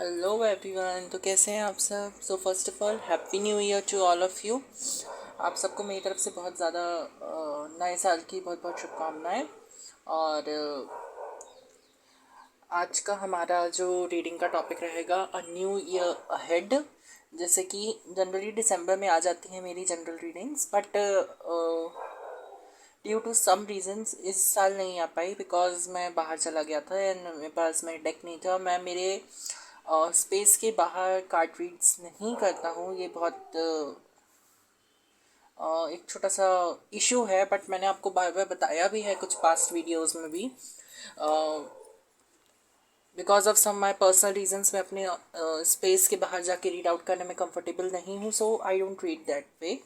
Hello everyone. तो कैसे हैं आप सब? So first of all happy new year to all of you. आप सबको मेरी तरफ से बहुत ज़्यादा नए साल की बहुत बहुत शुभकामनाएं। और आज का हमारा जो रीडिंग का टॉपिक रहेगा अ न्यू ईयर अहेड। जैसे कि जनवरी दिसंबर में आ जाती हैं मेरी general readings, but due to some reasons इस साल नहीं आ पाई बिकॉज मैं बाहर चला गया था एंड मेरे पास मेरा डेक नहीं था। मैं मेरे स्पेस के बाहर कार्ड रीड्स नहीं करता हूँ। ये बहुत एक छोटा सा इशू है, बट मैंने आपको बार बार बताया भी है कुछ पास्ट वीडियोस में भी। Because of some my personal reasons मैं अपने स्पेस के बाहर जाके रीड आउट करने में कंफर्टेबल नहीं हूँ, so I don't read that way.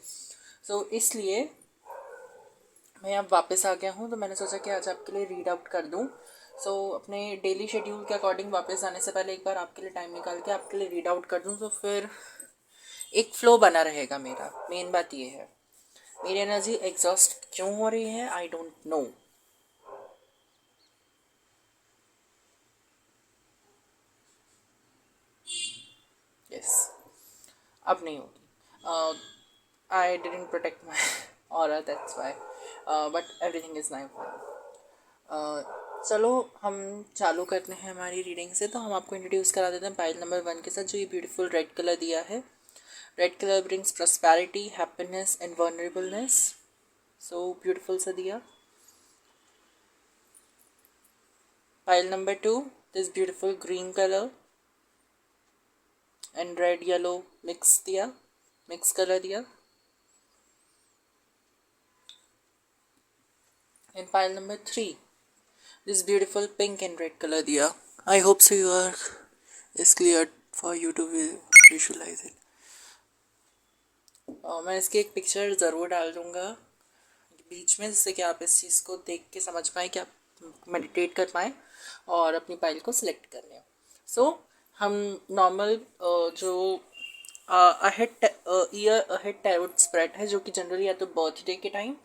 So इसलिए मैं अब वापस आ गया हूँ, तो मैंने सोचा कि आज आपके लिए रीड आउट कर दूँ। सो अपने डेली शेड्यूल के अकॉर्डिंग वापस आने से पहले एक बार आपके लिए टाइम निकाल के आपके लिए रीड आउट कर दूँ, तो फिर एक फ्लो बना रहेगा मेरा। मेन बात ये है, मेरी एनर्जी एग्जॉस्ट क्यों हो रही है आई डोंट नो। यस, अब नहीं होगी। I didn't protect my aura, that's why, but everything is now. चलो हम चालू करते हैं हमारी रीडिंग से। तो हम आपको इंट्रोड्यूस करा देते हैं पाइल नंबर 1 के साथ, जो ये ब्यूटीफुल रेड कलर दिया है। Red colour brings prosperity, happiness and vulnerableness. So beautiful सा दिया। Pile number 2, this beautiful green colour and red yellow mix दिया, मिक्स कलर दिया। And pile number 3, this beautiful pink and red color दिया। I hope so you are is clear for you to visualize it। मैं इसकी एक picture ज़रूर डाल दूँगा बीच में, जिससे कि आप इस चीज़ को देख के समझ पाएँ, कि आप मेडिटेट कर पाएँ और अपनी फाइल को सिलेक्ट कर लें। सो हम नॉर्मल जो ahead year ahead tarot spread है, जो कि जनरली या तो बर्थडे के टाइम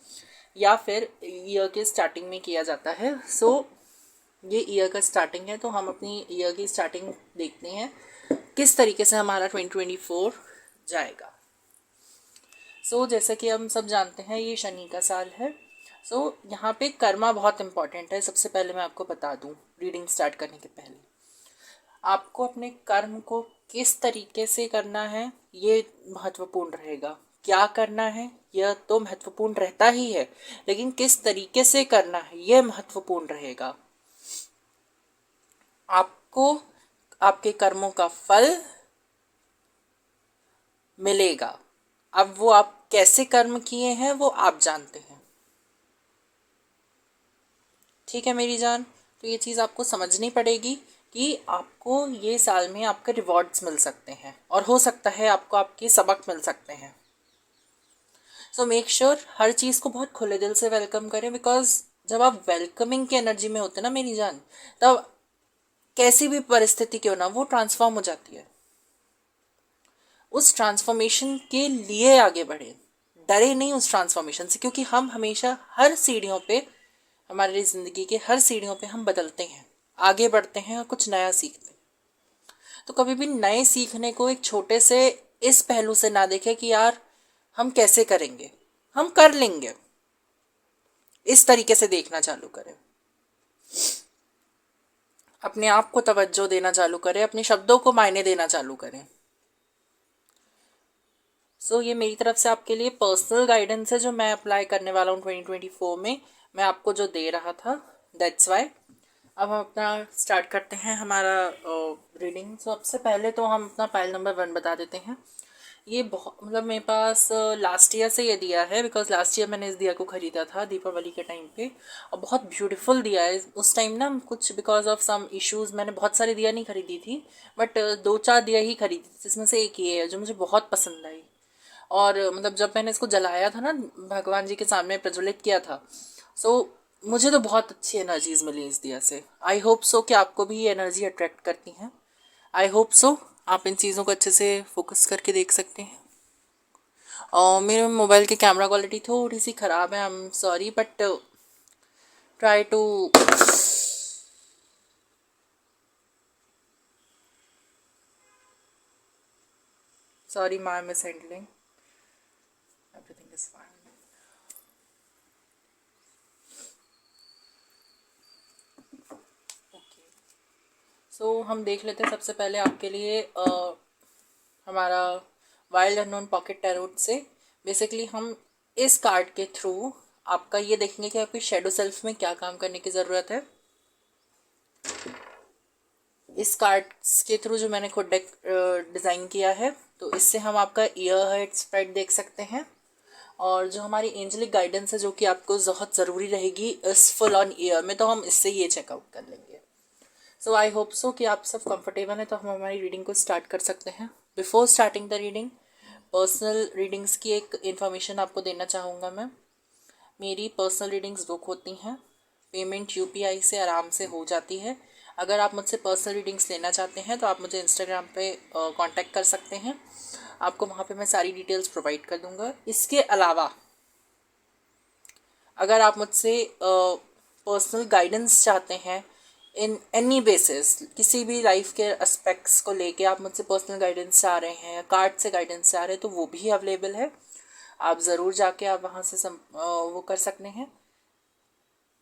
या फिर ईयर के स्टार्टिंग में किया जाता है। सो ये ईयर का स्टार्टिंग है, तो हम अपनी ईयर की स्टार्टिंग देखते हैं किस तरीके से हमारा 2024 जाएगा। सो जैसा कि हम सब जानते हैं, ये शनि का साल है। सो यहाँ पे कर्मा बहुत इंपॉर्टेंट है। सबसे पहले मैं आपको बता दूँ रीडिंग स्टार्ट करने के पहले, आपको अपने कर्म को किस तरीके से करना है ये महत्वपूर्ण रहेगा। क्या करना है यह तो महत्वपूर्ण रहता ही है, लेकिन किस तरीके से करना है यह महत्वपूर्ण रहेगा। आपको आपके कर्मों का फल मिलेगा। अब वो आप कैसे कर्म किए हैं वो आप जानते हैं। ठीक है मेरी जान, तो ये चीज़ आपको समझनी पड़ेगी कि आपको ये साल में आपके रिवॉर्ड्स मिल सकते हैं, और हो सकता है आपको आपके सबक मिल सकते हैं। सो मेक श्योर हर चीज़ को बहुत खुले दिल से वेलकम करें, बिकॉज जब आप वेलकमिंग की एनर्जी में होते हैं ना मेरी जान, तब कैसी भी परिस्थिति क्यों ना वो ट्रांसफॉर्म हो जाती है। उस ट्रांसफॉर्मेशन के लिए आगे बढ़े, डरे नहीं उस ट्रांसफॉर्मेशन से, क्योंकि हम हमेशा हर सीढ़ियों पे, हमारी ज़िंदगी के हर सीढ़ियों पे हम बदलते हैं, आगे बढ़ते हैं और कुछ नया सीखते हैं। तो कभी भी नए सीखने को एक छोटे से इस पहलू से ना देखें कि यार हम कैसे करेंगे, हम कर लेंगे। इस तरीके से देखना चालू करें, अपने आप को तवज्जो देना चालू करें, अपने शब्दों को मायने देना चालू करें। सो ये मेरी तरफ से आपके लिए पर्सनल गाइडेंस है, जो मैं अप्लाई करने वाला हूँ 2024 में। मैं आपको जो दे रहा था, दैट्स वाई। अब हम अपना स्टार्ट करते हैं हमारा रीडिंग। सबसे पहले तो हम अपना पाइल नंबर 1 बता देते हैं। ये बहुत मतलब मेरे पास लास्ट ईयर से ये दिया है, बिकॉज लास्ट ईयर मैंने इस दिया को ख़रीदा था दीपावली के टाइम पे, और बहुत ब्यूटीफुल दिया है। उस टाइम ना कुछ बिकॉज ऑफ सम इश्यूज़ मैंने बहुत सारी दिया नहीं खरीदी थी, बट 2-4 दिया ही खरीदी थी, जिसमें से एक ये है जो मुझे बहुत पसंद आई। और मतलब जब मैंने इसको जलाया था ना, भगवान जी के सामने प्रज्वलित किया था, सो मुझे तो बहुत अच्छी एनर्जीज मिली इस दिया से। आई होप सो कि आपको भी ये एनर्जी अट्रैक्ट करती हैं। आई होप सो आप इन चीज़ों को अच्छे से फोकस करके देख सकते हैं। और मेरे मोबाइल की कैमरा क्वालिटी थोड़ी सी ख़राब है, I am sorry, but try to. Sorry, my mishandling. Everything is fine. Okay. So हम देख लेते हैं सबसे पहले आपके लिए हमारा वाइल्ड अननोन पॉकेट टैरोट से। बेसिकली हम इस कार्ड के थ्रू आपका ये देखेंगे कि आपकी शेडो सेल्फ में क्या काम करने की ज़रूरत है। इस कार्ड्स के थ्रू जो मैंने खुद डेक डिज़ाइन किया है, तो इससे हम आपका ईयर हेड स्प्रेड देख सकते हैं और जो हमारी एंजलिक गाइडेंस है जो कि आपको बहुत ज़रूरी रहेगी इस फुल ऑन ईयर में, तो हम इससे ये चेकआउट कर लेंगे। सो आई होप सो कि आप सब कंफर्टेबल हैं, तो हम हमारी रीडिंग को स्टार्ट कर सकते हैं। Before starting the reading, personal readings की एक इन्फॉर्मेशन आपको देना चाहूँगा मैं। मेरी पर्सनल रीडिंग्स बुक होती हैं, पेमेंट यूपीआई से आराम से हो जाती है। अगर आप मुझसे पर्सनल रीडिंग्स लेना चाहते हैं तो आप मुझे इंस्टाग्राम पे कांटेक्ट कर सकते हैं, आपको वहाँ पे मैं सारी डिटेल्स प्रोवाइड कर दूँगा। इसके अलावा अगर आप मुझसे पर्सनल गाइडेंस चाहते हैं इन एनी बेसिस, किसी भी लाइफ के एस्पेक्ट्स को लेके आप मुझसे पर्सनल गाइडेंस चाह रहे हैं या कार्ड से गाइडेंस चाह रहे हैं, तो वो भी अवेलेबल है। आप ज़रूर जाके आप वहाँ से वो कर सकते हैं।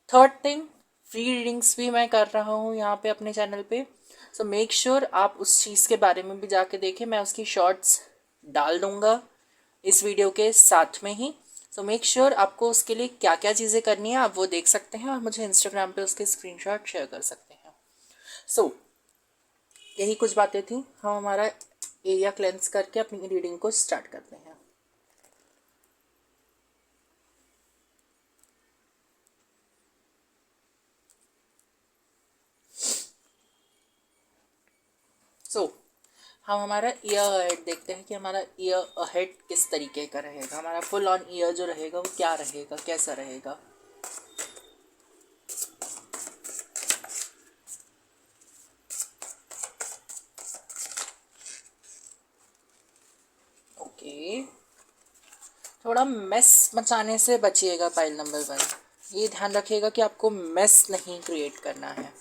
थर्ड थिंग, फ्री रीडिंग्स भी मैं कर रहा हूँ यहाँ पे अपने चैनल पे, सो मेक श्योर आप उस चीज़ के बारे में भी जाके देखें। मैं उसकी शॉर्ट्स डाल दूँगा इस वीडियो के साथ में ही। सो मेक श्योर आपको उसके लिए क्या क्या चीज़ें करनी है आप वो देख सकते हैं और मुझे इंस्टाग्राम पे उसके स्क्रीनशॉट शेयर कर सकते हैं। सो यही कुछ बातें थी। हम हमारा एरिया क्लेंस करके अपनी रीडिंग को स्टार्ट करते हैं। सो हम हमारा ईयर अहेड देखते हैं कि हमारा ईयर अहेड किस तरीके का रहेगा। हमारा फुल ऑन ईयर जो रहेगा वो क्या रहेगा, कैसा रहेगा। ओके, थोड़ा मेस मचाने से बचिएगा पाइल नंबर 1। ये ध्यान रखिएगा कि आपको मेस नहीं क्रिएट करना है।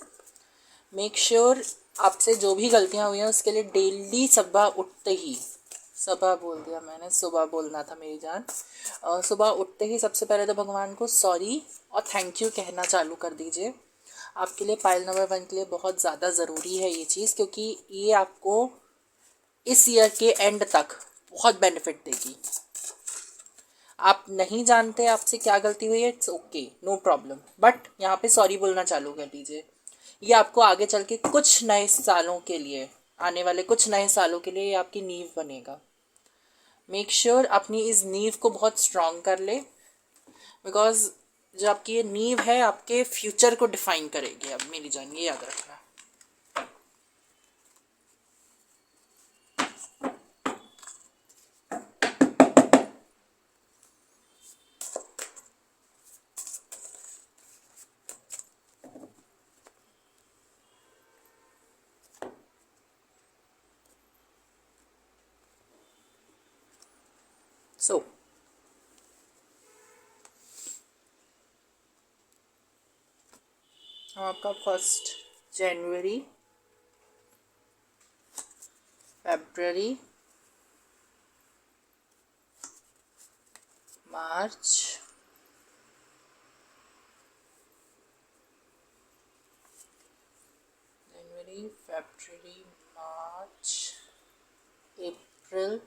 मेक श्योर आपसे जो भी गलतियाँ हुई हैं उसके लिए डेली सुबह उठते ही, सुबह बोल दिया मैंने, सुबह बोलना था मेरी जान, सुबह उठते ही सबसे पहले तो भगवान को सॉरी और थैंक यू कहना चालू कर दीजिए। आपके लिए पाइल नंबर 1 के लिए बहुत ज़्यादा ज़रूरी है ये चीज़, क्योंकि ये आपको इस ईयर के एंड तक बहुत बेनिफिट देगी। आप नहीं जानते आपसे क्या गलती हुई है, it's okay, no problem, but यहाँ पे सॉरी बोलना चालू कर दीजिए। ये आपको आगे चल के कुछ नए सालों के लिए, आने वाले कुछ नए सालों के लिए ये आपकी नींव बनेगा। मेक श्योर अपनी इस नींव को बहुत स्ट्रॉन्ग कर ले, बिकॉज जो आपकी ये नींव है आपके फ्यूचर को डिफाइन करेगी। अब मेरी जान ये याद रखना। सो हम आपका 1 जनवरी, फरवरी, मार्च, जनवरी, फरवरी, मार्च, अप्रैल,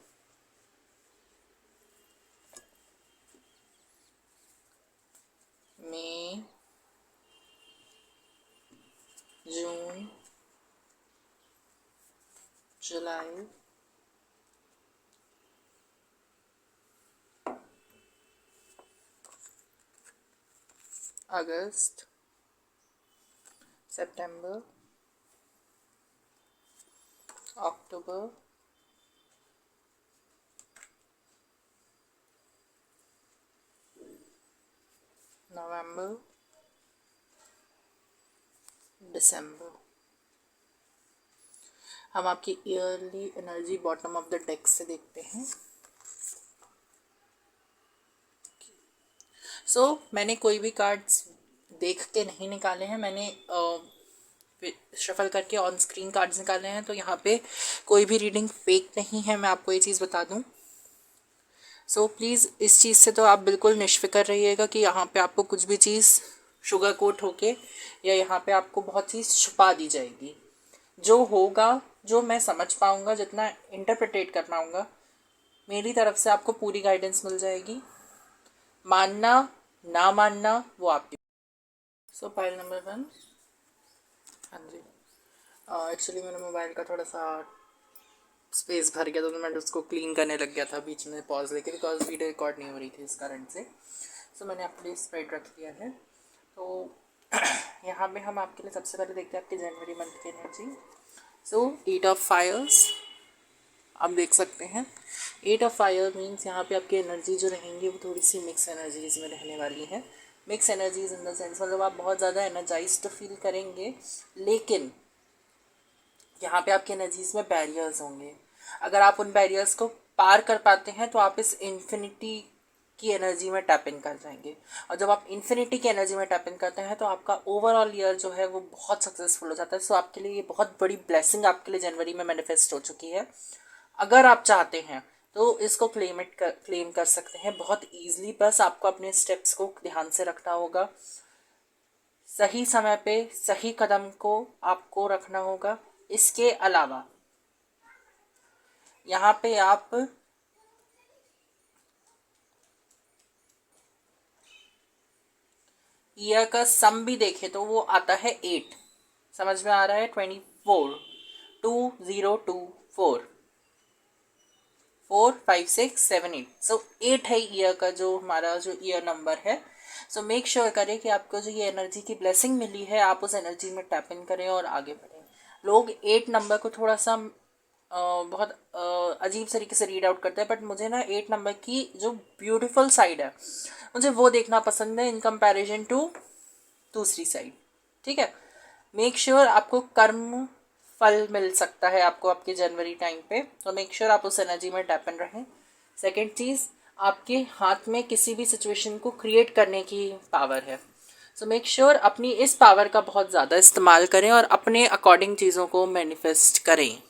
मई, जून, जुलाई, अगस्त, सितंबर, अक्टूबर, नवंबर, दिसंबर। हम आपकी yearly energy bottom of the deck से देखते हैं। मैंने कोई भी कार्ड्स देख के नहीं निकाले हैं, मैंने शफल करके ऑन स्क्रीन कार्ड्स निकाले हैं, तो यहाँ पे कोई भी रीडिंग फेक नहीं है, मैं आपको ये चीज़ बता दूँ। सो प्लीज़ इस चीज़ से तो आप बिल्कुल निश्फिक्र रहिएगा कि यहाँ पे आपको कुछ भी चीज़ शुगर कोट होके या यहाँ पे आपको बहुत चीज़ छुपा दी जाएगी। जो होगा, जो मैं समझ पाऊँगा, जितना इंटरप्रिटेट कर पाऊँगा, मेरी तरफ से आपको पूरी गाइडेंस मिल जाएगी। मानना ना मानना वो आपकी। सो पाइल नंबर 1। हाँ जी, एक्चुअली मेरे मोबाइल का थोड़ा सा स्पेस भर गया, तो मैं उसको क्लीन करने लग गया था बीच में पॉज लेके, बिकॉज वीडियो रिकॉर्ड नहीं हो रही थी इस कारण से। सो मैंने अपने लिए स्प्रेड रख दिया है। तो यहाँ पे हम आपके लिए सबसे पहले देखते हैं आपके जनवरी मंथ की एनर्जी। सो 8 ऑफ फायर्स आप देख सकते हैं। 8 ऑफ फायर मीन्स यहाँ पे आपकी एनर्जी जो रहेंगी वो थोड़ी सी मिक्स एनर्जीज में रहने वाली है। Mix energies in the sense मतलब आप बहुत ज़्यादा एनर्जाइज्ड फील करेंगे, लेकिन यहाँ पे आपकी एनर्जीज में बैरियर्स होंगे। अगर आप उन बैरियर्स को पार कर पाते हैं तो आप इस इन्फिनिटी की एनर्जी में टैप इन कर जाएंगे, और जब आप इन्फिनिटी की एनर्जी में टैप इन करते हैं तो आपका ओवरऑल ईयर जो है वो बहुत सक्सेसफुल हो जाता है। सो आपके लिए ये बहुत बड़ी ब्लेसिंग आपके लिए जनवरी में मैनिफेस्ट हो चुकी है। अगर आप चाहते हैं तो इसको क्लेम कर सकते हैं बहुत ईजिली। बस आपको अपने स्टेप्स को ध्यान से रखना होगा, सही समय पे सही कदम को आपको रखना होगा। इसके अलावा यहाँ पे आप ईयर का सम भी देखें तो वो आता है 8, समझ में आ रहा है? 24 2024 4 5 6 7 8। सो 8 है ईयर का जो हमारा जो ईयर नंबर है। सो मेक श्योर करें कि आपको जो ये एनर्जी की ब्लेसिंग मिली है आप उस एनर्जी में टैप इन करें और आगे बढ़ें। लोग 8 नंबर को थोड़ा सा बहुत अजीब तरीके से रीड आउट करते हैं, बट मुझे ना 8 नंबर की जो ब्यूटीफुल साइड है मुझे वो देखना पसंद है इन कंपैरिजन टू दूसरी साइड। ठीक है, मेक श्योर आपको कर्म फल मिल सकता है आपको आपके जनवरी टाइम पे, तो मेक श्योर आप उस एनर्जी में टैप इन रहें। सेकेंड चीज़, आपके हाथ में किसी भी सिचुएशन को क्रिएट करने की पावर है। सो मेक श्योर अपनी इस पावर का बहुत ज़्यादा इस्तेमाल करें और अपने अकॉर्डिंग चीज़ों को मैनिफेस्ट करें।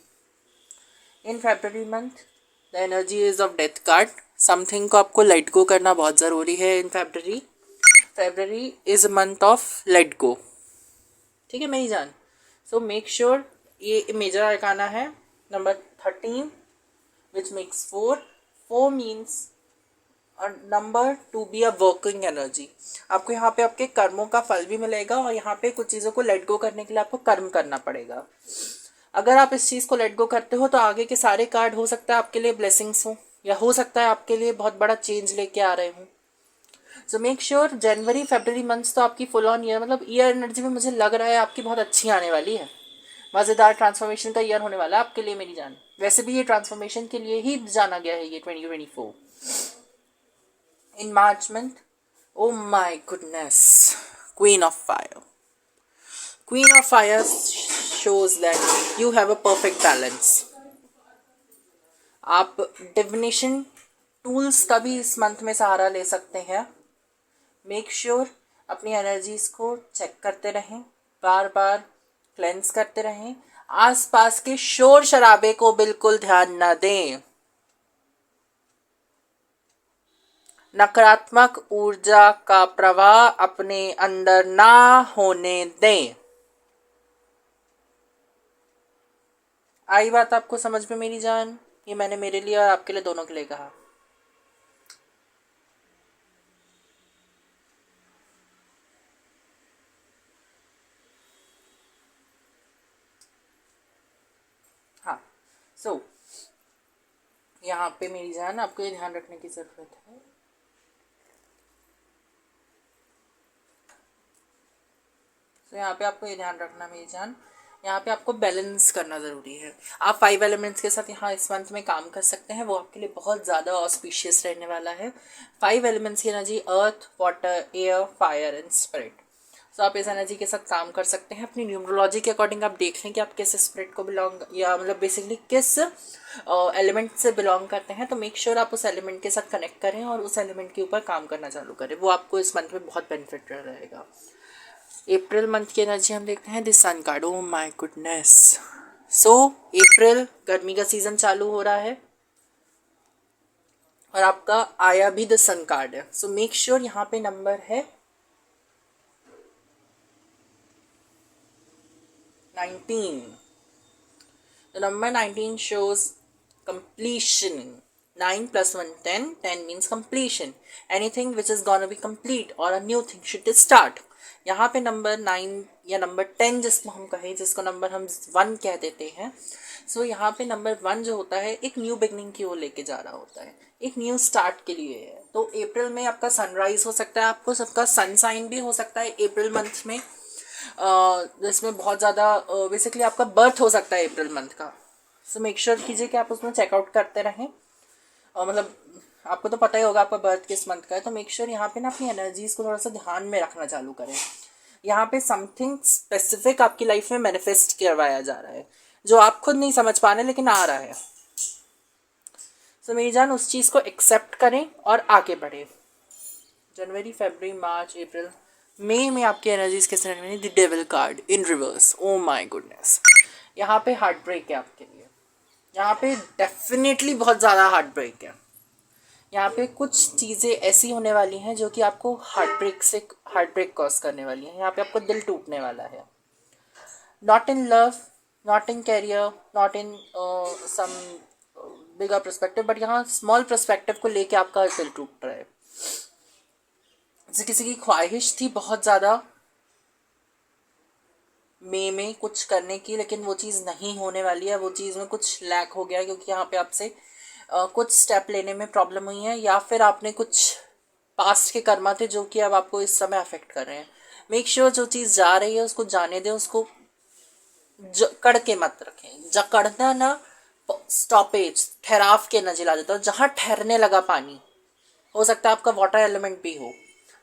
In February month the energy is of death card. Something को आपको लेट गो करना बहुत ज़रूरी है in February. February is a month of let go. ठीक है मेरी जान। सो मेक श्योर, ये मेजर अरकाना है number 13 which makes 4 means number to be a working energy. आपको यहाँ पे आपके कर्मों का फल भी मिलेगा और यहाँ पे कुछ चीज़ों को लेट गो करने के लिए आपको कर्म करना पड़ेगा। अगर आप इस चीज़ को लेट गो करते हो तो आगे के सारे कार्ड हो सकता है आपके लिए ब्लेसिंग्स हो, या हो सकता है आपके लिए बहुत बड़ा चेंज लेके आ रहे हों। सो मेक श्योर जनवरी फरवरी मंथ्स तो आपकी फुल ऑन ईयर मतलब ईयर एनर्जी में मुझे लग रहा है आपकी बहुत अच्छी आने वाली है। मज़ेदार ट्रांसफॉर्मेशन का ईयर होने वाला है आपके लिए मेरी जान। वैसे भी ये ट्रांसफॉर्मेशन के लिए ही जाना गया है ये 2024 in March month. Oh my goodness, queen of fire. Queen of fire shows that you have a perfect balance। आप डिविनेशन टूल्स का भी इस मंथ में सहारा ले सकते हैं। मेक श्योर अपनी एनर्जीज को चेक करते रहें, बार बार क्लेंस करते रहें, आसपास के शोर शराबे को बिल्कुल ध्यान न दें, नकारात्मक ऊर्जा का प्रवाह अपने अंदर ना होने दें। आई बात आपको समझ में मेरी जान? ये मैंने मेरे लिए और आपके लिए दोनों के लिए कहा। हाँ, सो यहाँ पे मेरी जान आपको ये ध्यान रखने की ज़रूरत है यहाँ पे आपको ये ध्यान रखना मेरी जान, यहाँ पे आपको बैलेंस करना ज़रूरी है। आप 5 एलिमेंट्स के साथ यहाँ इस मंथ में काम कर सकते हैं, वो आपके लिए बहुत ज़्यादा ऑस्पिशियस रहने वाला है। 5 एलिमेंट्स की energy earth, water, air, fire and spirit. So आप इस एनर्जी के साथ काम कर सकते हैं। अपनी न्यूमरोलॉजी के अकॉर्डिंग आप देख लें कि आप किस स्पिरिट को बिलोंग या मतलब बेसिकली किस एलिमेंट से बिलोंग करते हैं, तो मेक श्योर आप उस एलिमेंट के साथ कनेक्ट करें और उस एलिमेंट के ऊपर काम करना चालू करें। वो आपको इस मंथ में बहुत बेनिफिट रहेगा। अप्रैल मंथ की एनर्जी हम देखते हैं, this sun card. Oh my goodness. So April गर्मी का सीजन चालू हो रहा है और आपका आया भी द सन कार्ड है। सो मेक श्योर यहाँ पे नंबर है 19। The number 19 shows completion. 9 plus 1 10. 10 means completion. Anything which is gonna be complete or a new thing should start. यहाँ पे नंबर 9 या नंबर 10 जिसको हम कहें, जिसको नंबर हम 1 कह देते हैं, सो यहाँ पे नंबर 1 जो होता है एक न्यू बिगनिंग की ओर लेके जा रहा होता है, एक न्यू स्टार्ट के लिए है। तो अप्रैल में आपका सनराइज हो सकता है, आपको सबका सनसाइन भी हो सकता है अप्रैल मंथ में, जिसमें बहुत ज़्यादा बेसिकली आपका बर्थ हो सकता है अप्रैल मंथ का। सो मेक श्योर कीजिए कि आप उसमें चेकआउट करते रहें, और मतलब आपको तो पता ही होगा आपका बर्थ किस मंथ का है। तो मेक श्योर यहाँ पे ना अपनी एनर्जीज को थोड़ा सा ध्यान में रखना चालू करें। यहाँ पे समथिंग स्पेसिफिक आपकी लाइफ में मैनिफेस्ट करवाया जा रहा है जो आप खुद नहीं समझ पा रहे लेकिन आ रहा है। सो मेरी जान उस चीज़ को एक्सेप्ट करें और आगे बढ़े। जनवरी, फरवरी, मार्च, अप्रैल, मई में आपकी एनर्जीज किस तरह में, the devil card in reverse. O my goodness. यहाँ पे हार्ट ब्रेक है आपके लिए, यहाँ पे डेफिनेटली बहुत ज़्यादा हार्ट ब्रेक है। यहाँ पे कुछ चीज़ें ऐसी होने वाली हैं जो कि आपको हार्ट ब्रेक कॉज करने वाली हैं। यहाँ पे आपको दिल टूटने वाला है, not in love, not in career, not in some bigger perspective, but यहाँ स्मॉल पर्सपेक्टिव को लेके आपका दिल टूट रहा है। जैसे किसी की ख्वाहिश थी बहुत ज़्यादा मई में कुछ करने की, लेकिन वो चीज़ नहीं होने वाली है, वो चीज़ में कुछ लैक हो गया क्योंकि यहाँ पे आपसे कुछ स्टेप लेने में प्रॉब्लम हुई है, या फिर आपने कुछ पास्ट के कर्मा थे जो कि अब आपको इस समय अफेक्ट कर रहे हैं। मेक श्योर जो चीज़ जा रही है उसको जाने दें, उसको जकड़ के मत रखें। जकड़ना ना स्टॉपेज, ठहराव के एनर्जी ला देता है। जहाँ ठहरने लगा पानी, हो सकता है आपका वाटर एलिमेंट भी हो,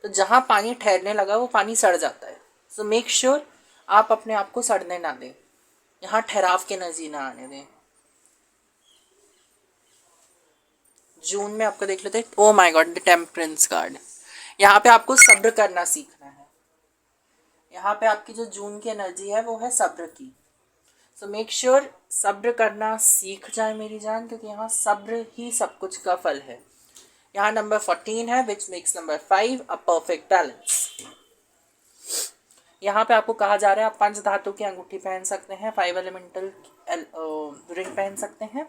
तो जहाँ पानी ठहरने लगा वो पानी सड़ जाता है। सो मेक श्योर आप अपने आप को सड़ने ना दें, यहाँ ठहराव की एनर्जी ना आने दें। जून में आपको देख लेते हैं। Oh my God, the temperance card. यहाँ पे आपको सब्र करना सीखना है। यहाँ पे आपकी जो जून की एनर्जी है वो है सब्र की। सो मेक श्योर सब्र करना सीख जाए मेरी जान, क्योंकि यहाँ सब्र ही सब कुछ का फल है। यहाँ नंबर 14 है which makes number 5 a perfect balance. यहाँ पे आपको कहा जा रहा है आप 5 धातु की अंगूठी पहन सकते हैं, 5 एलिमेंटल रिंग पहन सकते हैं।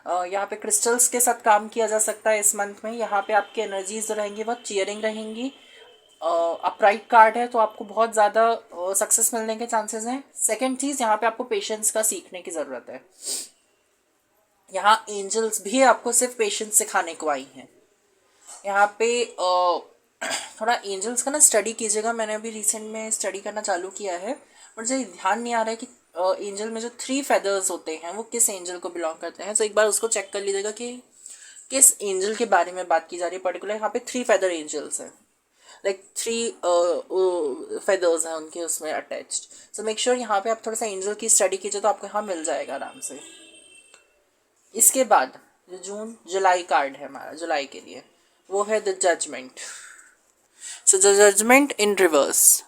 यहाँ पे क्रिस्टल्स के साथ काम किया जा सकता है इस मंथ में। यहाँ पे आपकी एनर्जीज जो रहेंगी बहुत चीयरिंग रहेंगी। अपराइट कार्ड है तो आपको बहुत ज़्यादा सक्सेस मिलने के चांसेस हैं। सेकंड चीज़, यहाँ पे आपको पेशेंस का सीखने की ज़रूरत है। यहाँ एंजल्स भी आपको सिर्फ पेशेंस सिखाने को आई हैं। यहाँ पे थोड़ा एंजल्स का ना स्टडी कीजिएगा। मैंने अभी रिसेंट में स्टडी करना चालू किया है, मुझे ध्यान नहीं आ रहा है कि एंजल में जो 3 फेदर्स होते हैं वो किस एंजल को बिलोंग करते हैं। तो एक बार उसको चेक कर लीजिएगा कि किस एंजल के बारे में बात की जा रही है पर्टिकुलर। यहाँ पे 3 फेदर एंजल्स हैं, लाइक 3 फेदर्स हैं उनके उसमें अटैच्ड। सो मेक श्योर यहाँ पे आप थोड़ा सा एंजल की स्टडी कीजिए तो आपको यहाँ मिल जाएगा आराम से। इसके बाद जो जून जुलाई कार्ड है हमारा जुलाई के लिए, वो है the judgement. So the judgement in reverse.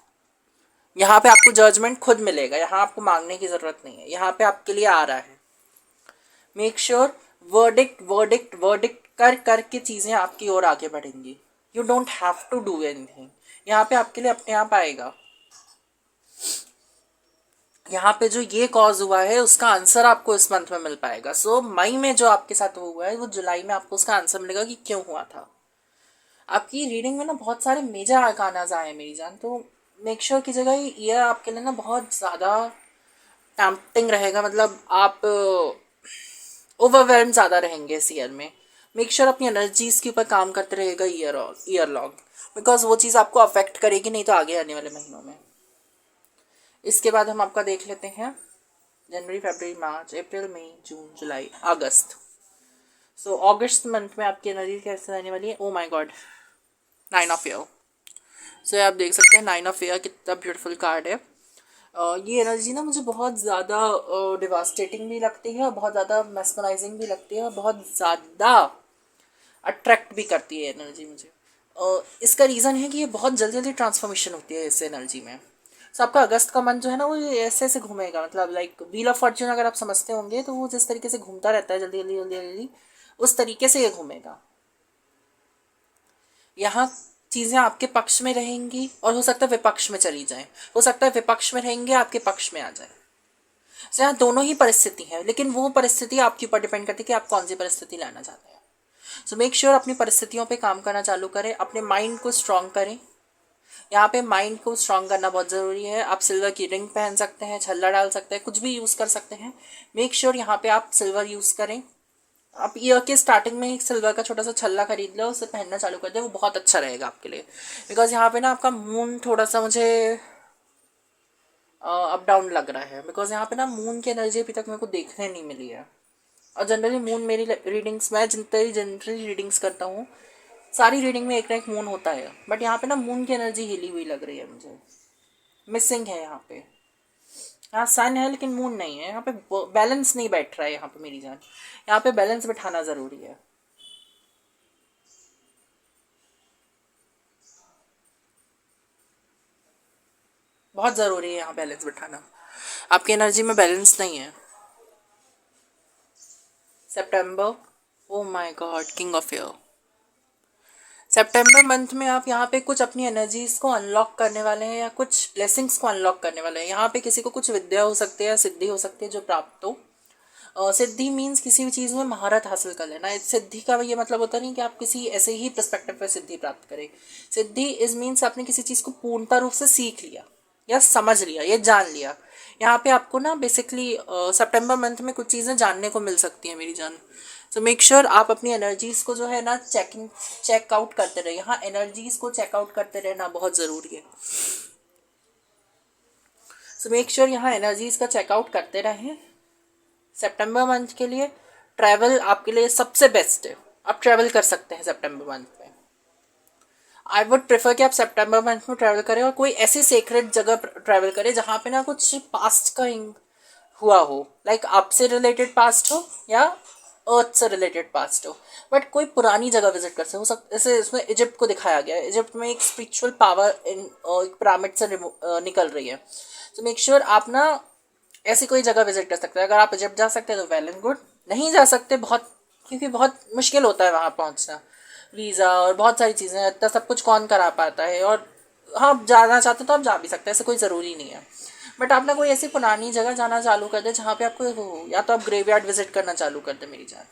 यहाँ पे आपको जजमेंट खुद मिलेगा, यहाँ आपको मांगने की ज़रूरत नहीं है, यहाँ पे आपके लिए आ रहा है। Make sure verdict verdict verdict कर कर के चीज़ें आपकी ओर आगे बढ़ेंगी। You don't have to do anything, यहाँ पे आपके लिए अपने आप आएगा। यहाँ पे जो ये कॉज हुआ है उसका आंसर आपको इस मंथ में मिल पाएगा। सो मई में जो आपके साथ हुआ है वो जुलाई में आपको उसका आंसर मिलेगा कि क्यों हुआ था। आपकी रीडिंग में ना बहुत सारे मेजर आर्कानाज आए हैं मेरी जान, तो मेक श्योर कीजिएगा ये ईयर आपके लिए ना बहुत ज़्यादा टैम्पटिंग रहेगा। मतलब आप ओवरवेल्म ज़्यादा रहेंगे इस ईयर में। मेक श्योर अपनी एनर्जीज़ के ऊपर काम करते रहेगा ईयर लॉन्ग, बिकॉज वो चीज़ आपको अफेक्ट करेगी नहीं तो आगे आने वाले महीनों में। इसके बाद हम आपका देख लेते हैं जनवरी, फरवरी, मार्च, अप्रैल, मई, जून, जुलाई, अगस्त। सो अगस्त मंथ में आपकी एनर्जी कैसे रहने वाली है। Oh my God, 9 of year. So आप देख सकते हैं 9 ऑफ ईयर कितना ब्यूटीफुल कार्ड है। ये एनर्जी ना मुझे बहुत ज़्यादा डिवास्टेटिंग भी लगती है और बहुत ज़्यादा मेस्मराइजिंग भी लगती है और बहुत ज़्यादा अट्रैक्ट भी करती है एनर्जी मुझे। इसका रीज़न है कि ये बहुत जल्दी जल्दी ट्रांसफॉर्मेशन होती है इस एनर्जी में। सो आपका अगस्त का मंथ जो है ना वो ऐसे ऐसे घूमेगा, मतलब लाइक व्हील ऑफ फॉर्च्यून अगर आप समझते होंगे तो वो जिस तरीके से घूमता रहता है जल्दी जल्दी जल्दी जल्दी, उस तरीके से ये घूमेगा। यहाँ चीज़ें आपके पक्ष में रहेंगी और हो सकता है विपक्ष में चली जाएं, हो सकता है विपक्ष में रहेंगे आपके पक्ष में आ जाए। तो यहाँ दोनों ही परिस्थिति है, लेकिन वो परिस्थिति आपके ऊपर डिपेंड करती है कि आप कौन सी परिस्थिति लाना चाहते हैं। सो मेक श्योर अपनी परिस्थितियों पे काम करना चालू करें, अपने माइंड को स्ट्रांग करें। यहाँ पे माइंड को स्ट्रांग करना बहुत ज़रूरी है। आप सिल्वर की रिंग पहन सकते हैं, छल्ला डाल सकते हैं, कुछ भी यूज़ कर सकते हैं। मेक श्योर यहाँ पे आप सिल्वर यूज़ करें। आप ईयर के स्टार्टिंग में एक सिल्वर का छोटा सा छल्ला खरीद लो, उसे पहनना चालू कर दे, वो बहुत अच्छा रहेगा आपके लिए। बिकॉज यहाँ पे ना आपका मून थोड़ा सा मुझे अप डाउन लग रहा है, बिकॉज यहाँ पे ना मून की एनर्जी अभी तक मेरे को देखने नहीं मिली है। और जनरली मून मेरी रीडिंग्स, मैं जितनी जनरली रीडिंग्स करता हूँ सारी रीडिंग में एक ना एक मून होता है, बट यहाँ पे ना मून की एनर्जी हिली हुई लग रही है मुझे, मिसिंग है यहाँ पे। यहाँ सन है लेकिन मून नहीं है, यहाँ पे बैलेंस नहीं बैठ रहा है यहाँ पे मेरी जान। यहाँ पे बैलेंस बैठाना ज़रूरी है। बहुत ज़रूरी है यहाँ बैलेंस बैठाना, आपकी एनर्जी में बैलेंस नहीं है। सितंबर, oh my God, king of year. सितंबर मंथ में आप यहाँ पे कुछ अपनी एनर्जीज को अनलॉक करने वाले हैं या कुछ ब्लेसिंग्स को अनलॉक करने वाले हैं। यहाँ पे किसी को कुछ विद्या हो सकती है या सिद्धि हो सकती है जो प्राप्त हो। सिद्धि मीन्स किसी भी चीज़ में महारत हासिल कर लेना। इस सिद्धि का ये मतलब होता नहीं कि आप किसी ऐसे ही पर्सपेक्टिव पर सिद्धि प्राप्त करें। सिद्धि इज मीन्स आपने किसी चीज़ को पूर्णता रूप से सीख लिया या समझ लिया या जान लिया। यहाँ पे आपको ना बेसिकली सितंबर मंथ में कुछ चीज़ें जानने को मिल सकती हैं मेरी जान। सो मेक श्योर आप अपनी एनर्जीज़ को जो है ना चेकआउट करते रहे। यहाँ एनर्जीज़ को चेकआउट करते रहना बहुत ज़रूरी है। सो मेक श्योर यहाँ एनर्जीज़ का चेकआउट करते रहें। सितंबर मंथ के लिए ट्रैवल आपके लिए सबसे बेस्ट है, आप ट्रैवल कर सकते हैं सितंबर मंथ में। आई वुड प्रेफर कि आप सितंबर मंथ में ट्रैवल करें और कोई ऐसी सीक्रेट जगह ट्रैवल करें जहाँ पे ना कुछ पास्ट का हुआ हो, लाइक आपसे रिलेटेड पास्ट हो या अर्थ से रिलेटेड पास्ट हो, बट कोई पुरानी जगह विजिट कर सकते हो सकता। जैसे इसमें इजिप्ट को दिखाया गया है, इजिप्ट में एक स्पिरिचुअल पावर इन एक पिरामिड से निकल रही है। तो मेक श्योर आप ना ऐसी कोई जगह विजिट कर सकते हैं। अगर आप इजिप्ट जा सकते हैं तो वेल एंड गुड, नहीं जा सकते बहुत, क्योंकि बहुत मुश्किल होता है वहाँ पहुँचना, वीज़ा और बहुत सारी चीज़ें, इतना सब कुछ कौन करा पाता है। और हाँ, आप जाना चाहते तो आप जा भी सकते हैं, ऐसे कोई ज़रूरी नहीं है। बट आप ना कोई ऐसी पुरानी जगह जाना चालू कर दे जहाँ पे आपको हो, या तो आप ग्रेवयार्ड विजिट करना चालू कर दे मेरी जान।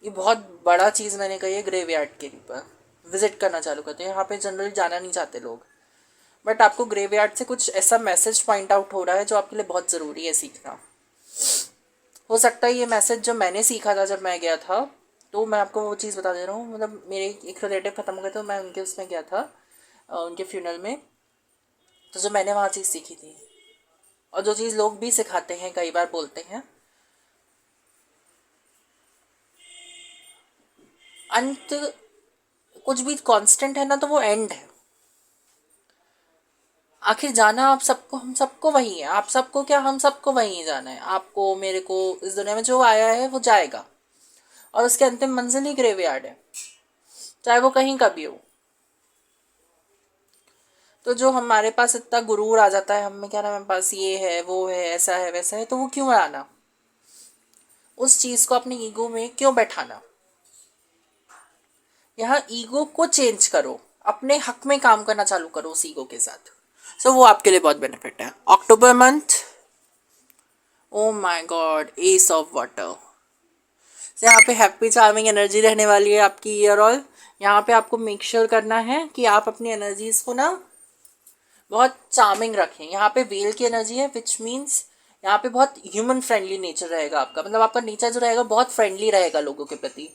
ये बहुत बड़ा चीज़ मैंने कही है, ग्रेवयार्ड के ऊपर विजिट करना चालू करते हैं। यहाँ पे जनरली जाना नहीं चाहते लोग, बट आपको ग्रेवयार्ड से कुछ ऐसा मैसेज पॉइंट आउट हो रहा है जो आपके लिए बहुत ज़रूरी है सीखना। हो सकता है ये मैसेज जो मैंने सीखा था जब मैं गया था, तो मैं आपको वो चीज़ बता दे रहा हूँ। मतलब मेरे एक रिलेटिव ख़त्म हो गए तो मैं उनके उसमें गया था, उनके फ्यूनरल में। तो जो मैंने वहाँ चीज़ सीखी थी और जो चीज़ लोग भी सिखाते हैं, कई बार बोलते हैं, अंत कुछ भी कांस्टेंट है ना तो वो एंड है। आखिर जाना आप सबको, हम सबको वही है। आप सबको क्या, हम सबको वही जाना है। आपको, मेरे को, इस दुनिया में जो आया है वो जाएगा और उसके अंतिम मंजिल ही ग्रेवयार्ड है, चाहे वो कहीं का भी हो। तो जो हमारे पास इतना गुरूर आ जाता है, हमें क्या ना हमारे पास ये है वो है ऐसा है वैसा है, तो वो क्यों आना, उस चीज़ को अपने ईगो में क्यों बैठाना। यहाँ ईगो को चेंज करो, अपने हक में काम करना चालू करो उस ईगो के साथ। सो वो आपके लिए बहुत बेनिफिट है। अक्टूबर month, oh my God, ace of water. यहाँ पे हैप्पी चार्मिंग एनर्जी रहने वाली है आपकी ईयर ऑल। यहाँ पे आपको मेक श्योर करना है कि आप अपनी एनर्जीज को ना बहुत चार्मिंग रखें। यहाँ पे वेल की एनर्जी है, विच मीन्स यहाँ पे बहुत ह्यूमन फ्रेंडली नेचर रहेगा आपका। मतलब आपका नेचर जो रहेगा बहुत फ्रेंडली रहेगा लोगों के प्रति।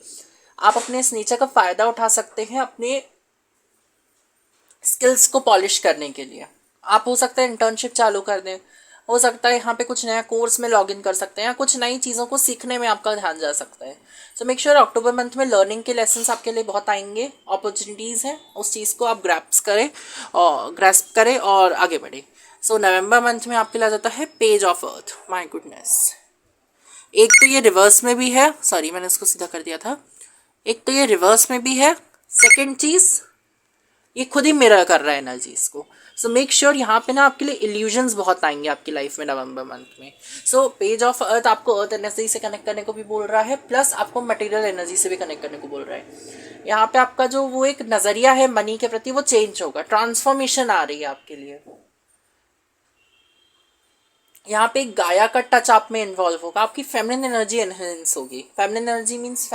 आप अपने इस नेचर का फ़ायदा उठा सकते हैं अपने स्किल्स को पॉलिश करने के लिए। आप हो सकता है इंटर्नशिप चालू कर दें, हो सकता है यहाँ पे कुछ नया कोर्स में लॉग इन कर सकते हैं, या कुछ नई चीज़ों को सीखने में आपका ध्यान जा सकता है। सो मेक श्योर अक्टूबर मंथ में लर्निंग के लेसन्स आपके लिए बहुत आएंगे, अपॉर्चुनिटीज़ हैं, उस चीज़ को आप ग्रैस्प करें और आगे बढ़े। सो नवंबर मंथ में आपके लिए आ जाता है page of earth. My goodness, एक तो ये रिवर्स में भी है, सॉरी मैंने इसको सीधा कर दिया था। एक तो ये रिवर्स में भी है, सेकेंड चीज़, ये खुद ही मिरर कर रहा है एनर्जीज को। सो मेक श्योर यहाँ पे ना आपके लिए इल्यूजन्स बहुत आएंगे आपकी लाइफ में नवंबर मंथ में। सो पेज ऑफ अर्थ आपको अर्थ एनर्जी से कनेक्ट करने को भी बोल रहा है, प्लस आपको मटेरियल एनर्जी से भी कनेक्ट करने को बोल रहा है। यहाँ पे आपका जो वो एक नज़रिया है मनी के प्रति वो चेंज होगा, ट्रांसफॉर्मेशन आ रही है आपके लिए। यहाँ पे एक गाया का टच आप में इन्वॉल्व होगा, आपकी फेमिनिन एनर्जी एनहेंस होगी। फेमिनिन एनर्जी मीन्स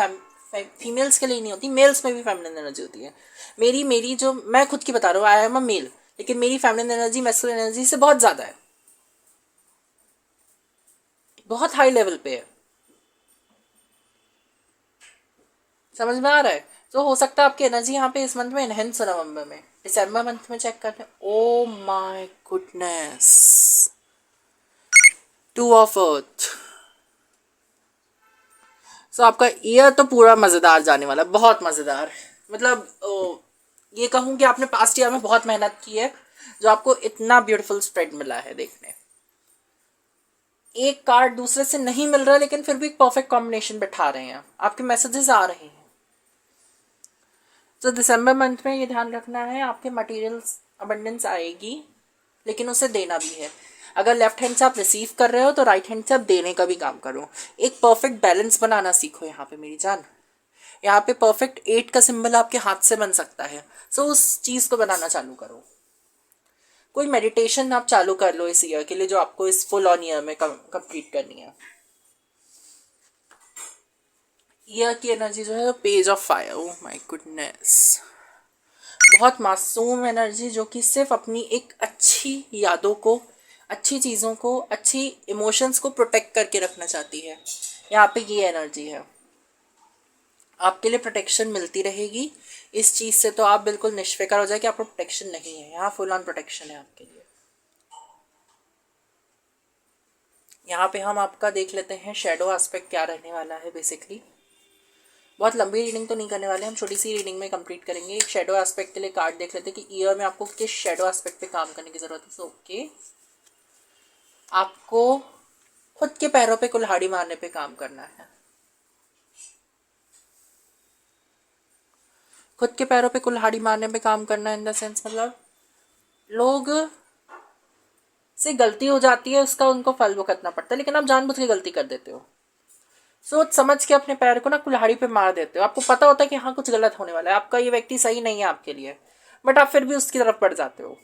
फीमेल्स के लिए नहीं होती, मेल्स में भी फेमिनिन एनर्जी होती है। मेरी जो मैं खुद की बता रहा हूँ, आई एम अ मेल, लेकिन मेरी फेमिनिन एनर्जी मैस्कुलिन एनर्जी से बहुत ज़्यादा है, बहुत हाई लेवल पे है। समझ में आ रहा है? तो हो सकता है आपकी एनर्जी यहाँ पे इस मंथ में एनहेंस हो, नवंबर में। दिसंबर मंथ में चेक करते हैं। Oh my goodness, two of earth. So आपका ईयर तो पूरा मज़ेदार जाने वाला है, बहुत मज़ेदार। मतलब ये कहूँ कि आपने पास्ट ईयर में बहुत मेहनत की है, जो आपको इतना ब्यूटीफुल स्प्रेड मिला है। देखने एक कार्ड दूसरे से नहीं मिल रहा, लेकिन फिर भी एक परफेक्ट कॉम्बिनेशन बैठा रहे हैं, आपके मैसेजेस आ रहे हैं। तो दिसंबर मंथ में ये ध्यान रखना है, आपके मटेरियल्स अबंडेंस आएगी, लेकिन उसे देना भी है। अगर लेफ्ट हैंड से आप रिसीव कर रहे हो तो राइट हैंड से आप देने का भी काम करो। एक परफेक्ट बैलेंस बनाना सीखो यहाँ पे मेरी जान। यहाँ पे परफेक्ट 8 का सिंबल आपके हाथ से बन सकता है। सो उस चीज़ को बनाना चालू करो। कोई मेडिटेशन आप चालू कर लो इस ईयर के लिए, जो आपको इस फुल ऑन ईयर में कंप्लीट करनी है। ईयर की एनर्जी जो है, page of fire. Oh my goodness, बहुत मासूम एनर्जी, जो कि सिर्फ अपनी एक अच्छी यादों को, अच्छी चीज़ों को, अच्छी इमोशंस को प्रोटेक्ट करके रखना चाहती है। यहाँ पे ये एनर्जी है। आपके लिए प्रोटेक्शन मिलती रहेगी इस चीज़ से, तो आप बिल्कुल निश्फिक्र हो जाए कि आपको प्रोटेक्शन नहीं है। यहाँ फुल ऑन प्रोटेक्शन है आपके लिए। यहाँ पे हम आपका देख लेते हैं शेडो एस्पेक्ट क्या रहने वाला है। बेसिकली बहुत लंबी रीडिंग तो नहीं करने वाले, हम छोटी सी रीडिंग में कंप्लीट करेंगे। एक शेडो एस्पेक्ट के लिए कार्ड देख लेते हैं कि ईयर में आपको किस शेडो एस्पेक्ट पे काम करने की ज़रूरत है। ओके, आपको खुद के पैरों पे कुल्हाड़ी मारने पे काम करना है। खुद के पैरों पे कुल्हाड़ी मारने पे काम करना इन द सेंस, मतलब लोग से गलती हो जाती है, उसका उनको फल भुगतना पड़ता है, लेकिन आप जानबूझ के गलती कर देते हो। सोच समझ के अपने पैर को ना कुल्हाड़ी पे मार देते हो। आपको पता होता है कि हाँ कुछ गलत होने वाला है, आपका ये व्यक्ति सही नहीं है आपके लिए, बट आप फिर भी उसकी तरफ बढ़ जाते हो।